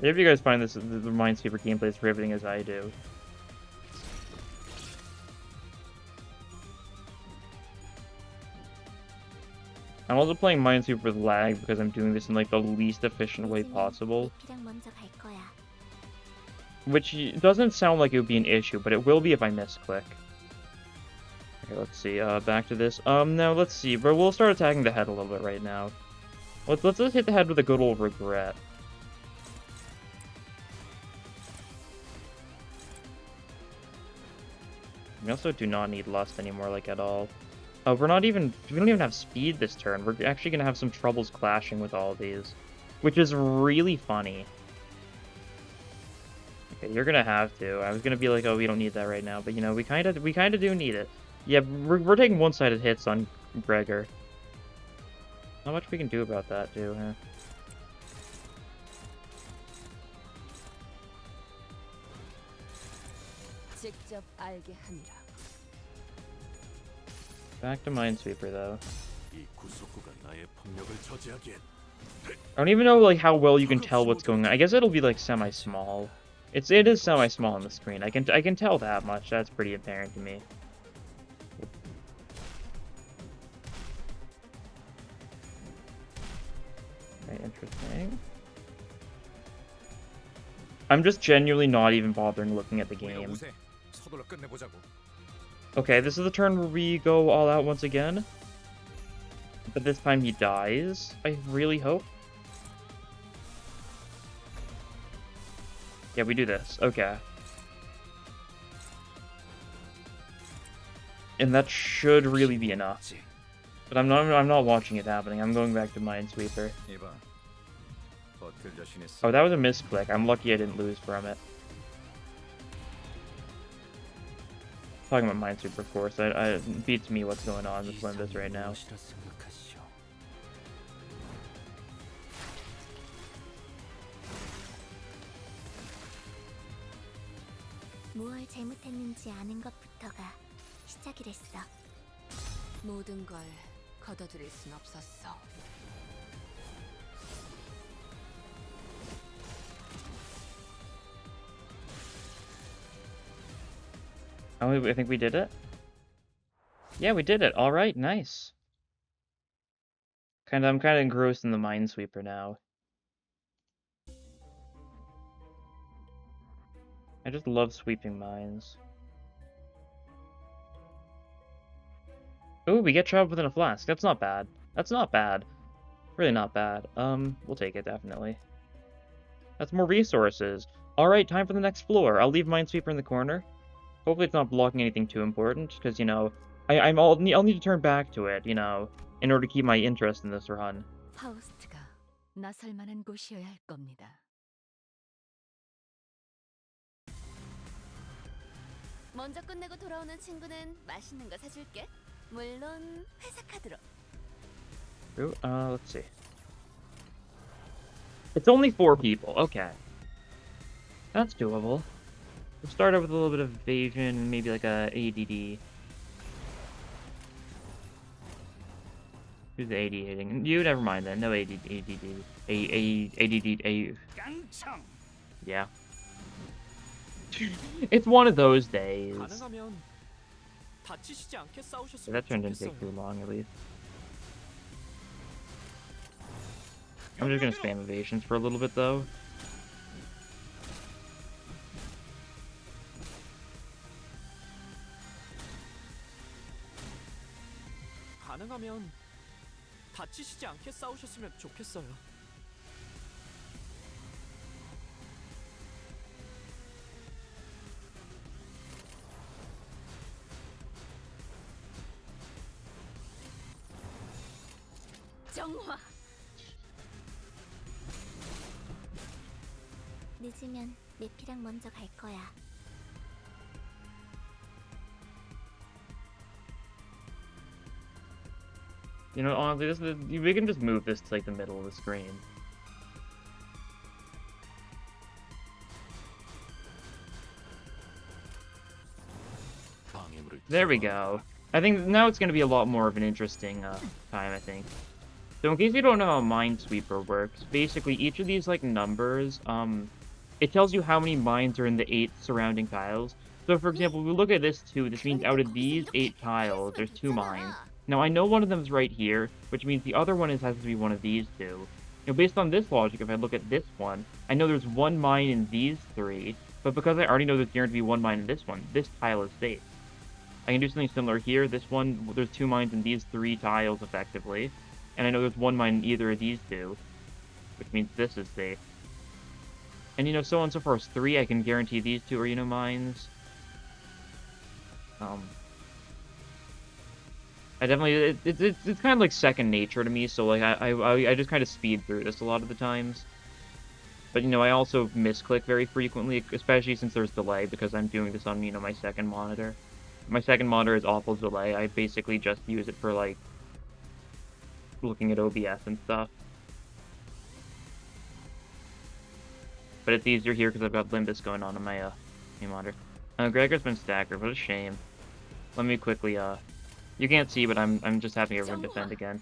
If you guys find the Minesweeper gameplay as riveting as I do. I'm also playing Minesweeper with lag because I'm doing this in like the least efficient way possible. 내피랑 먼저 갈 거야. Which doesn't sound like it would be an issue, but it will be if I misclick. Okay, let's see. Back to this. Now let's see. But we'll start attacking the head a little bit right now. Let's just hit the head with a good old regret. We also do not need Lust anymore, like, at all. Oh, we don't even have speed this turn. We're actually gonna have some troubles clashing with all of these, which is really funny. Okay, you're gonna have to. I was gonna be like, oh, we don't need that right now, but you know, we kind of do need it. Yeah, we're taking one-sided hits on Gregor. Not much we can do about that, too, huh? 직접 알게 함이라. Back to Minesweeper, though. 이 구속구가 나의 폭력을 저지하기엔 I don't even know like how well you can tell what's going on. I guess it'll be like semi-small. It is semi-small on the screen. I can tell that much. That's pretty apparent to me. Okay, interesting. I'm just genuinely not even bothering looking at the 우리가 game. 우세. 서둘러 끝내보자고. Okay, this is the turn where we go all out once again. But this time he dies, I really hope. Yeah, we do this. Okay. And that should really be enough. But I'm not watching it happening. I'm going back to Minesweeper. 이봐. 버틸 자신 있어. Oh, that was a misclick. I'm lucky I didn't lose from it. Talking about Minesweeper, of course. It beats me what's going on with Limbus right now. 무엇이라 생각하시오? 무얼 잘못했는지 아는 것부터가 시작이랬어. 모든 걸 걷어들일 순 없었어. Oh, I think we did it? Yeah, we did it. All right, nice. I'm kind of engrossed in the Minesweeper now. I just love sweeping mines. Oh, we get trapped within a flask. That's not bad. That's not bad. Really not bad. We'll take it, definitely. That's more resources. Alright, time for the next floor. I'll leave Minesweeper in the corner. Hopefully it's not blocking anything too important, because, you know, I'll need to turn back to it, you know, in order to keep my interest in this run. 파우스트가 나설 만한 곳이어야 할 겁니다. 먼저 끝내고 돌아오는 친구는 맛있는 거 사줄게. 물론 회사 카드로. Ooh, let's see. It's only 4 people. Okay. That's doable. We'll start out with a little bit of evasion, maybe like a ADD. Who's the AD hitting? You, never mind then. No ADD. Yeah. It's one of those days. 가능하면 다치시지 않게 싸우셨으면 That turn didn't take 좋겠어요. too long, at least. I'm just gonna spam evasions for a little bit, though. 가능하면 다치시지 않게 싸우셨으면 좋겠어요. 정화. 늦으면 내피랑 먼저 갈 거야. You know, honestly, we can just move this to like the middle of the screen. 방해물을 There we go. I think now it's going to be a lot more of an interesting time, I think. So in case you don't know how Minesweeper works, basically each of these like numbers, it tells you how many mines are in the 8 surrounding tiles. So for example, if we look at this 2, this means out of these 8 tiles, there's 2 mines. Now I know one of them is right here, which means the other one has to be one of these 2. You know, based on this logic, if I look at this one, I know there's 1 mine in these 3, but because I already know there's guaranteed to be 1 mine in this one, this tile is safe. I can do something similar here. This one, there's 2 mines in these 3 tiles, effectively. And I know there's 1 mine in either of these 2, which means this is safe. And, you know, so on so forth. 3, I can guarantee these 2 are, you know, mines. I definitely it's kind of like second nature to me. So like I just kind of speed through this a lot of the times. But you know, I also misclick very frequently, especially since there's delay because I'm doing this on, you know, my second monitor. My second monitor is awful delay. I basically just use it for like looking at OBS and stuff. But it's easier here because I've got Limbus going on my main monitor. Gregor's been staggered. What a shame. Let me quickly you can't see, but I'm just having everyone defend again.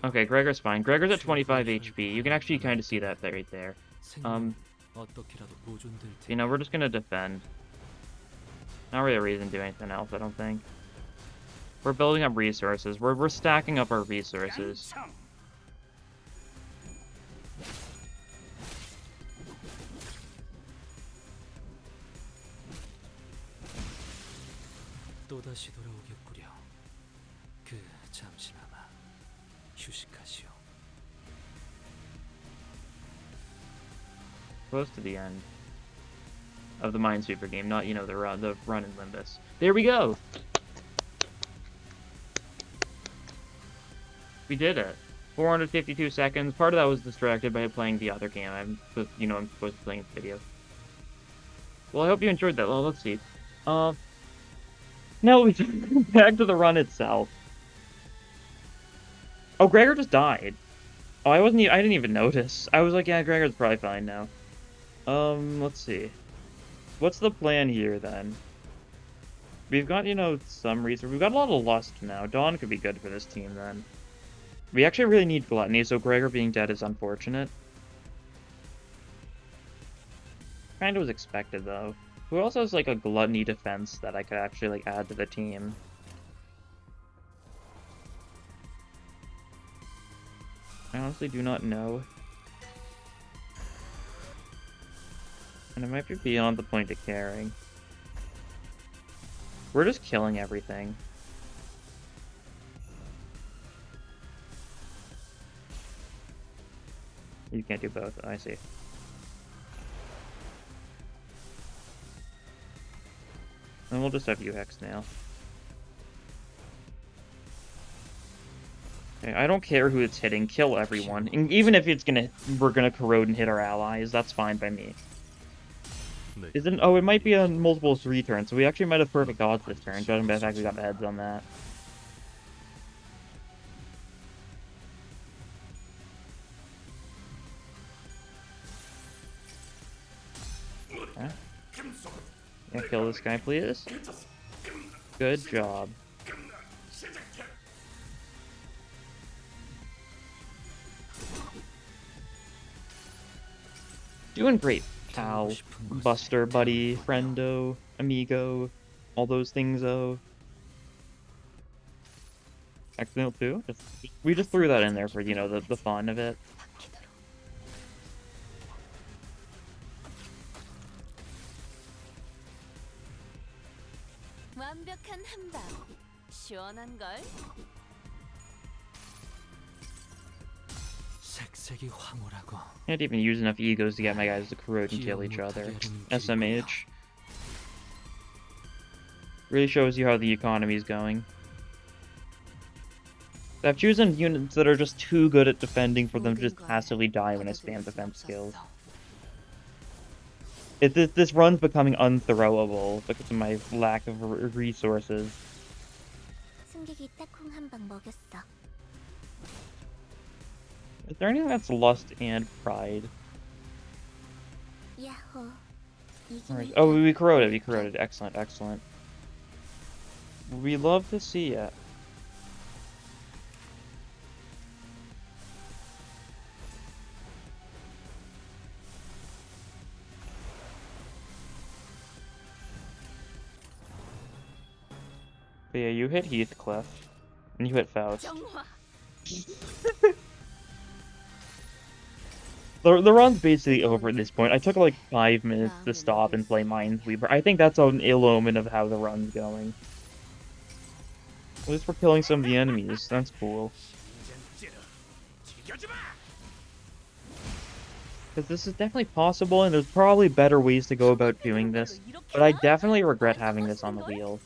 Okay, Gregor's fine. Gregor's at 25 HP. You can actually kind of see that right there. You know, we're just gonna defend. Not really a reason to do anything else, I don't think. We're building up resources. We're stacking up our resources. 또다시 돌아오겠구려. 그 잠시나마 휴식하시오. Close to the end of the Minesweeper game, not, you know, the run in Limbus. There we go. We did it. 452 seconds. Part of that was distracted by playing the other game. I'm supposed to be playing this video. Well, I hope you enjoyed that. Well, let's see. Now we back to the run itself. Oh, Gregor just died. Oh, I didn't even notice. I was like, yeah, Gregor's probably fine now. Let's see. What's the plan here, then? We've got, you know, some reason. We've got a lot of lust now. Dawn could be good for this team, then. We actually really need gluttony, so Gregor being dead is unfortunate. Kinda was expected, though. Who else has, like, a gluttony defense that I could actually, like, add to the team? I honestly do not know. And it might be beyond the point of caring. We're just killing everything. You can't do both, I see. And we'll just have you hex now. Okay, I don't care who it's hitting, kill everyone. And even if we're gonna corrode and hit our allies, that's fine by me. Oh, it might be on multiple 3 turns, so we actually might have perfect odds this turn, judging by the fact we got the heads on that. Okay. Yeah, kill this guy, please. Good job. Doing great, pal, buster, buddy, friendo, amigo, all those things, though. Accidental too? We just threw that in there for, you know, the fun of it. 완벽한 한방. 시원한 걸. 색색이 황홀하고. Can't even use enough egos to get my guys to corrode and kill each other. SMH. Really shows you how the economy is going. I've chosen units that are just too good at defending for them to just passively die when I spam defense skills. This run's becoming unthrowable because of my lack of resources. 승객이 딱콩 한 방 먹였어. Is there anything that's lust and pride? 야호. Right. Oh, we corroded. We corroded. Excellent, excellent. We love to see it. But yeah, you hit Heathcliff, and you hit Faust. The run's basically over at this point. I took like 5 minutes to stop and play Minesweeper. I think that's an ill omen of how the run's going. At least we're killing some of the enemies. That's cool. Because this is definitely possible, and there's probably better ways to go about doing this. But I definitely regret having this on the wheel.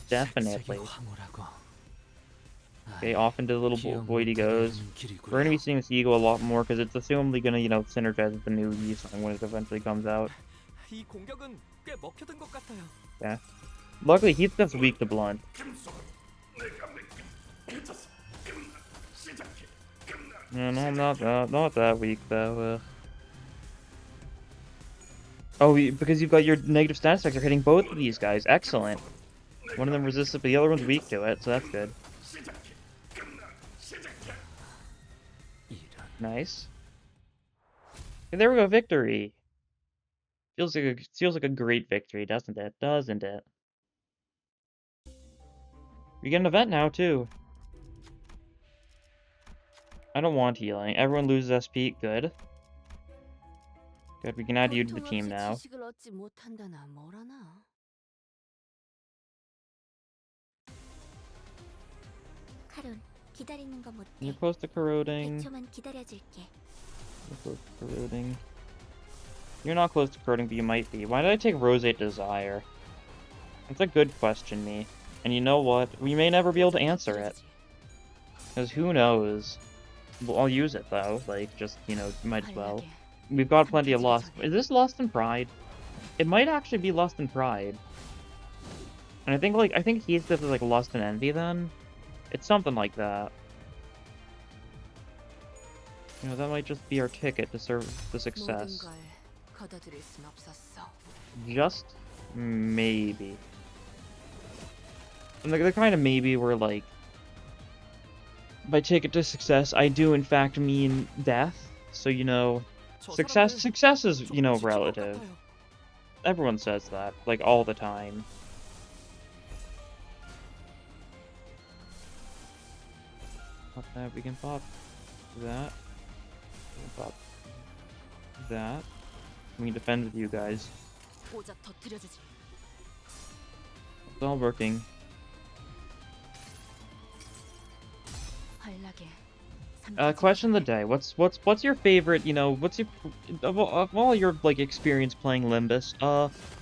Definitely. 색색이 황홀하고. Okay, off into the little void he goes. We're gonna be seeing this E.G.O a lot more because it's assumably gonna, you know, synergize with the new E-Song when it eventually comes out. 이 공격은 꽤 먹혀든 것 같아요. Yeah. Luckily, he's just weak to blunt. No, not that weak though. Oh, because you've got your negative stat effects are hitting both of these guys. Excellent. One of them resisted, but the other one's weak to it, so that's good. Nice. And there we go, victory. Feels like a great victory, doesn't it? Doesn't it? We get an event now too. I don't want healing. Everyone loses SP. Good. Good. We can add you to the team now. 카론, 기다리는 거 못해. You're close to corroding. 100초만 기다려줄게. You're close to corroding. You're not close to corroding, but you might be. Why did I take Roseate Desire? That's a good question, me. And you know what? We may never be able to answer it. Because who knows? Well, I'll use it, though. Like, just, you know, might as well. We've got plenty of Lust. Is this Lust and Pride? It might actually be Lust and Pride. And I think Heathcliff is like Lust and Envy, then? It's something like that. You know, that might just be our ticket to serve the success. Just maybe. And the kind of maybe where, like, by ticket to success, I do in fact mean death. So, you know, success is, you know, relative. Everyone says that, like, all the time. Pop that, we can pop that. We can pop that. We can defend with you guys. It's all working. Question of the day. What's your favorite, you know, what's your of all your like experience playing Limbus,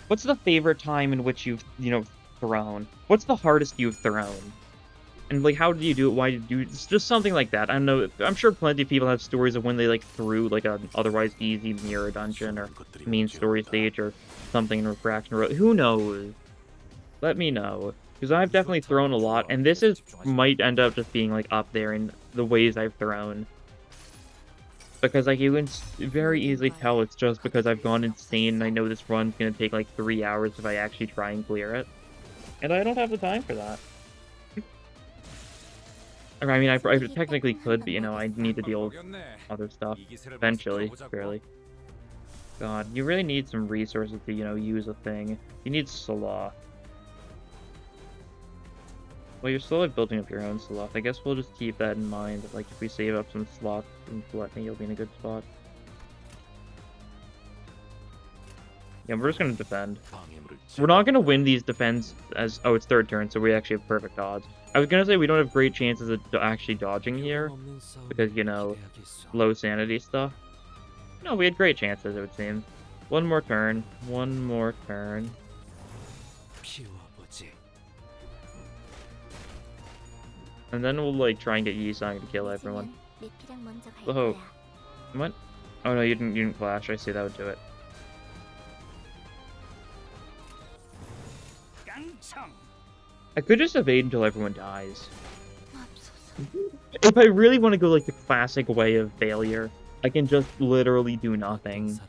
what's the favorite time in which you've, you know, thrown? What's the hardest you've thrown? And like how did you do it? Why did you do it? It's just something like that. I don't know. I'm sure plenty of people have stories of when they like threw like an otherwise easy mirror dungeon or main story stage or something in Refraction Road. Who knows? Let me know. Because I've definitely thrown a lot, and this might end up just being like up there in the ways I've thrown. Because like you can very easily tell it's just because I've gone insane and I know this run's gonna take like 3 hours if I actually try and clear it. And I don't have the time for that. I mean, I technically could, but you know, I need to deal with other stuff eventually, barely. God, you really need some resources to, you know, use a thing. You need Sloth. Well, you're slowly building up your own Sloth. I guess we'll just keep that in mind. Like, if we save up some Sloth and Gluttony, you'll be in a good spot. Yeah, we're just gonna defend. We're not gonna win these defense as... Oh, it's third turn, so we actually have perfect odds. I was gonna say we don't have great chances of actually dodging here, because, you know, low sanity stuff. No, we had great chances, it would seem. One more turn. One more turn. And then we'll, like, try and get Yi-Sang to kill everyone. Oh. What? Oh no, you didn't flash. I see, that would do it. I could just evade until everyone dies. If I really want to go like the classic way of failure, I can just literally do nothing.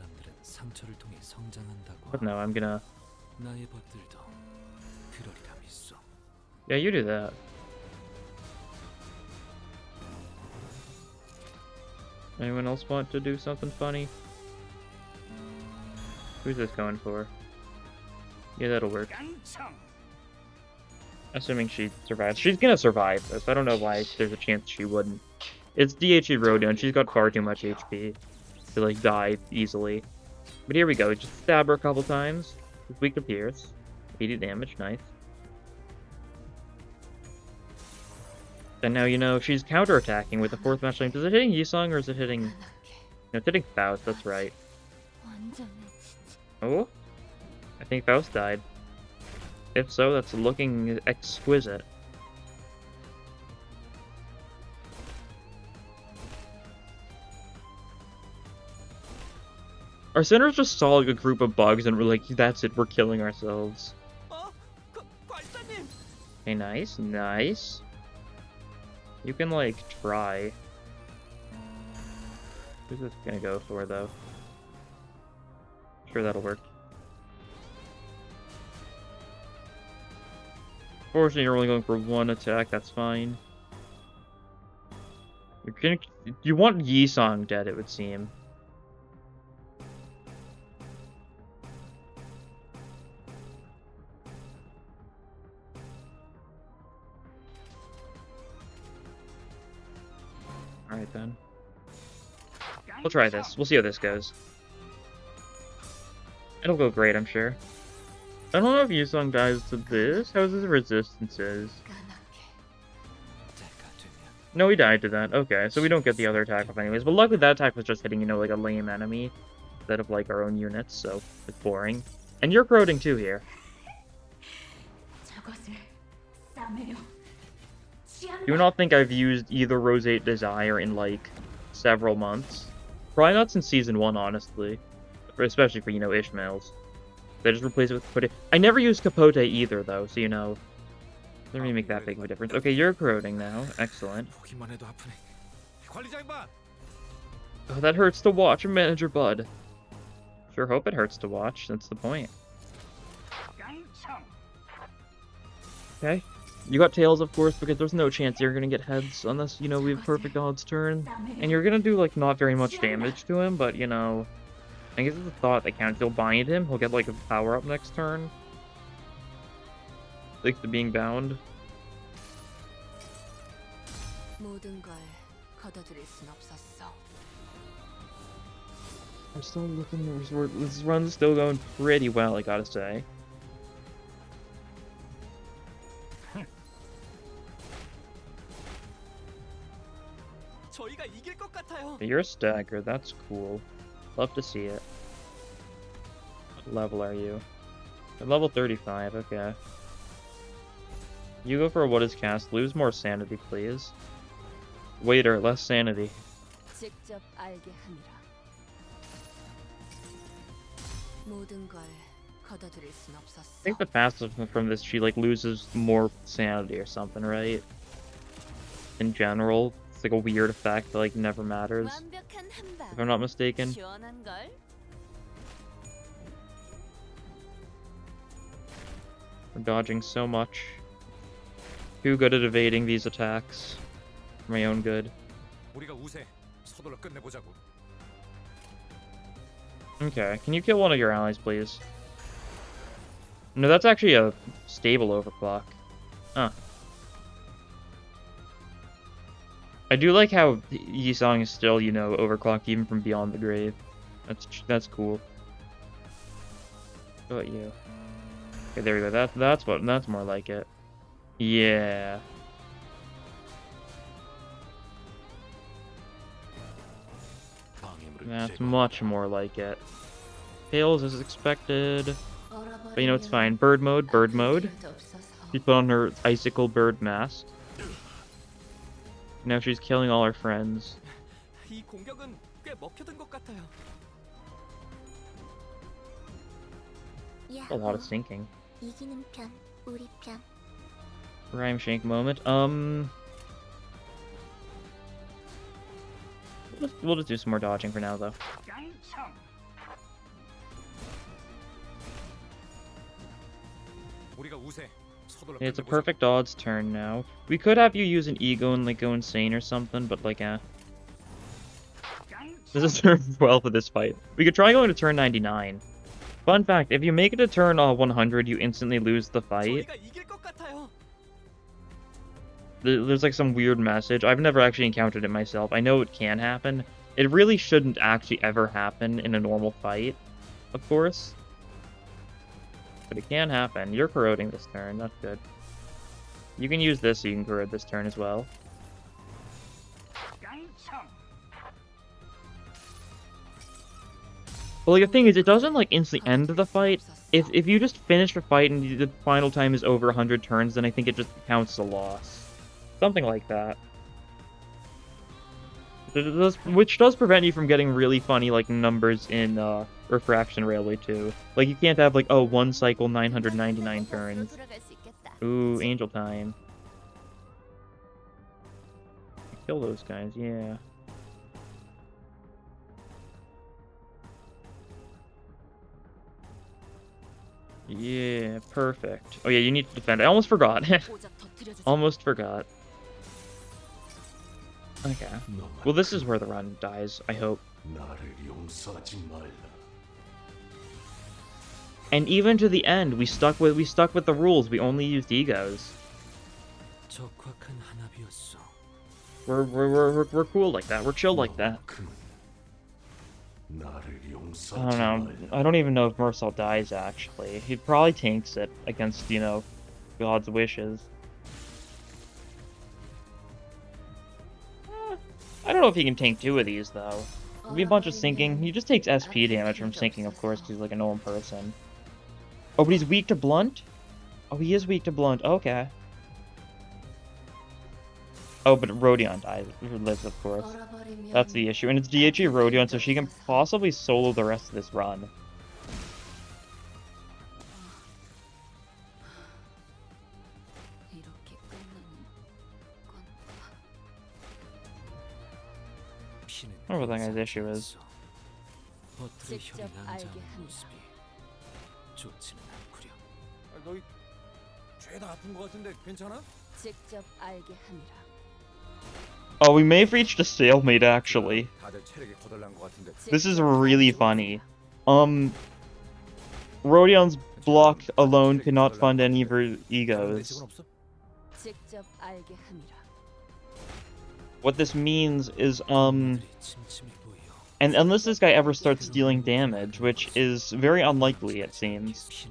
But no, I'm gonna... Yeah, you do that. Anyone else want to do something funny? Who's this going for? Yeah, that'll work. Assuming she survives. She's gonna survive this. I don't know why there's a chance she wouldn't. It's DHE Rodeo, and she's got far too much HP to, like, die easily. But here we go. Just stab her a couple times. It's weak to Pierce. 80 damage. Nice. And now, you know, she's counterattacking with the 4th match lane. Is it hitting Yisung or is it hitting... No, it's hitting Faust, that's right. Oh? I think Faust died. If so, that's looking exquisite. Our centers just saw like a group of bugs and we're like, that's it, we're killing ourselves. 괄사님! Okay, nice, nice. You can like try. Who's this gonna go for though? Sure, that'll work. Fortunately, you're only going for 1 attack, that's fine. You want Yisong dead, it would seem. Alright then. We'll try this. We'll see how this goes. It'll go great, I'm sure. I don't know if Yusung dies to this. How's his resistances? No, he died to that. Okay, so we don't get the other attack off anyways. But luckily that attack was just hitting, you know, like a lame enemy instead of like our own units, so it's boring. And you're corroding too here. Do not think I've used either Roseate Desire in like several months. Probably not since season 1, honestly. Especially for, you know, Ishmael's. They just replace it with Capote. I never used Capote either, though, so you know. Doesn't really make that big of a difference. Okay, you're corroding now. Excellent. Oh, that hurts to watch, Manager Bud. Sure hope it hurts to watch. That's the point. Okay. You got tails, of course, because there's no chance you're gonna get heads unless, you know, we have perfect odds turn. And you're gonna do, like, not very much damage to him, but, you know... I guess it's the thought that counts. You'll bind him, he'll get, like, a power-up next turn. Like, the being bound. I'm still looking... This run's still going pretty well, I gotta say. 저희가 이길 것 같아요. You're a stagger, that's cool. Love to see it. What level are you? At level 35, okay. You go for what is cast. Lose more sanity, please. Waiter, less sanity. 직접 알게 함이라. 모든 걸 거둬들일 순 없었어. I think the passive from this, she like loses more sanity or something, right? In general, it's like a weird effect that like never matters. 완벽한 한 방. If I'm not mistaken. 시원한 걸. We're dodging so much. Too good at evading these attacks. For my own good. Okay, can you kill one of your allies, please? No, that's actually a stable overclock. Huh. I do like how Yisong is still, you know, overclocked even from beyond the grave. That's cool. How about you? Okay, there we go. That's more like it. Yeah. That's much more like it. Tails as expected. But you know, it's fine. Bird mode, bird mode. She put on her icicle bird mask. Now she's killing all her friends. 이 공격은 꽤 먹혀든 것 같아요. A lot of sinking. 이기는 편, 우리 편. Rhyme shank moment. We'll just do some more dodging for now, though. It's a perfect odds turn now. We could have you use an E.G.O and like go insane or something, but like, This is turn 12 for this fight. We could try going to turn 99. Fun fact, if you make it to turn 100, you instantly lose the fight. 저희가 이길 것 같아요. There's like some weird message. I've never actually encountered it myself. I know it can happen. It really shouldn't actually ever happen in a normal fight, of course. But it can happen. You're corroding this turn. That's good. You can use this so you can corrode this turn as well. But like the thing is, it doesn't like instantly end the fight. If you just finish the fight and the final time is over 100 turns, then I think it just counts as a loss. Something like that. Which does prevent you from getting really funny like numbers in Refraction Railway 2. Like you can't have like, oh, one cycle 999 turns. Ooh, Angel Time. Kill those guys, yeah. Yeah, perfect. Oh yeah, you need to defend. I almost forgot. Almost forgot. Okay. Well, this is where the run dies, I hope. And even to the end, we stuck with the rules. We only used E.G.Os. We're cool like that. We're chill like that. I don't know. I don't even know if Mercel dies, actually. He probably tanks it against, you know, God's wishes. I don't know if he can tank 2 of these, though. It'd be a bunch of sinking. He just takes SP damage from sinking, of course, because he's like a normal person. Oh, but he's weak to blunt? Oh, he is weak to blunt. Okay. Oh, but Rodion dies. Lives, of course. That's the issue. And it's DHE Rodion, so she can possibly solo the rest of this run. I don't know what that guy's issue is. 너희 죄다 아픈 거 같은데 괜찮아? Oh, we may have reached a stalemate, actually. 다들 체력이 거덜난 거 같은데. This is really funny. Rodion's block alone cannot fund any of her E.G.Os. What this means is, and unless this guy ever starts dealing damage, which is very unlikely, it seems,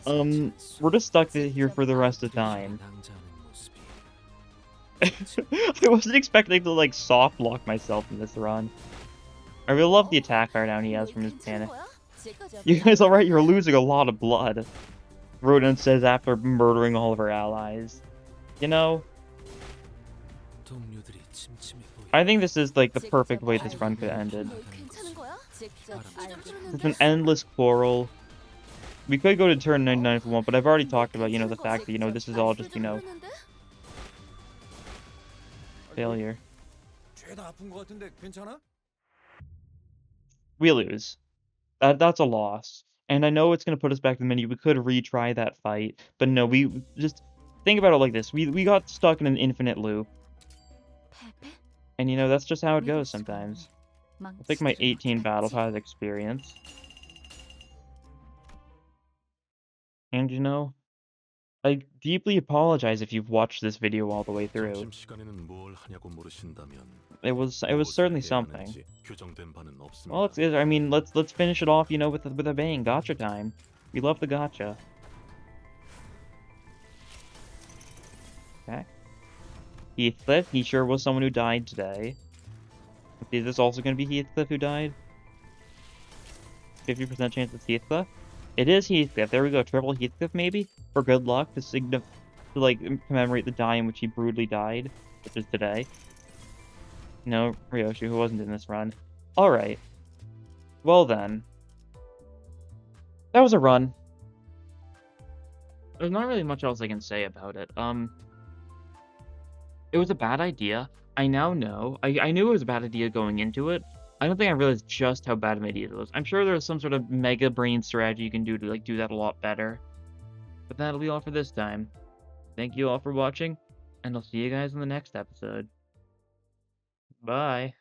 we're just stuck here for the rest of time. I wasn't expecting to, like, soft block myself in this run. I really love the attack art down he has from his panic. You guys alright? You're losing a lot of blood. Rodin says after murdering all of her allies. You know? I think this is, like, the perfect way this run could have ended. It's an endless quarrel. We could go to turn 99 if we want, but I've already talked about, you know, the fact that, you know, this is all just, you know, failure. We lose. That's a loss. And I know it's going to put us back to the menu. We could retry that fight. But no, we just think about it like this. We got stuck in an infinite loop. And, you know, that's just how it goes sometimes. I'll take my 18 battle pass experience. And, you know, I deeply apologize if you've watched this video all the way through. It was certainly something. Well, I mean, let's finish it off, you know, with a bang. Gotcha time. We love the gotcha. Okay. Heathcliff, he sure was someone who died today. Is this also going to be Heathcliff who died? 50% chance it's Heathcliff? It is Heathcliff. There we go. Triple Heathcliff, maybe? For good luck, to like, commemorate the day in which he brutally died, which is today. No, Ryoshi, who wasn't in this run. Alright. Well then. That was a run. There's not really much else I can say about it. It was a bad idea. I now know. I knew it was a bad idea going into it. I don't think I realized just how bad of an idea it was. I'm sure there's some sort of mega brain strategy you can do to, like, do that a lot better. But that'll be all for this time. Thank you all for watching, and I'll see you guys in the next episode. Bye.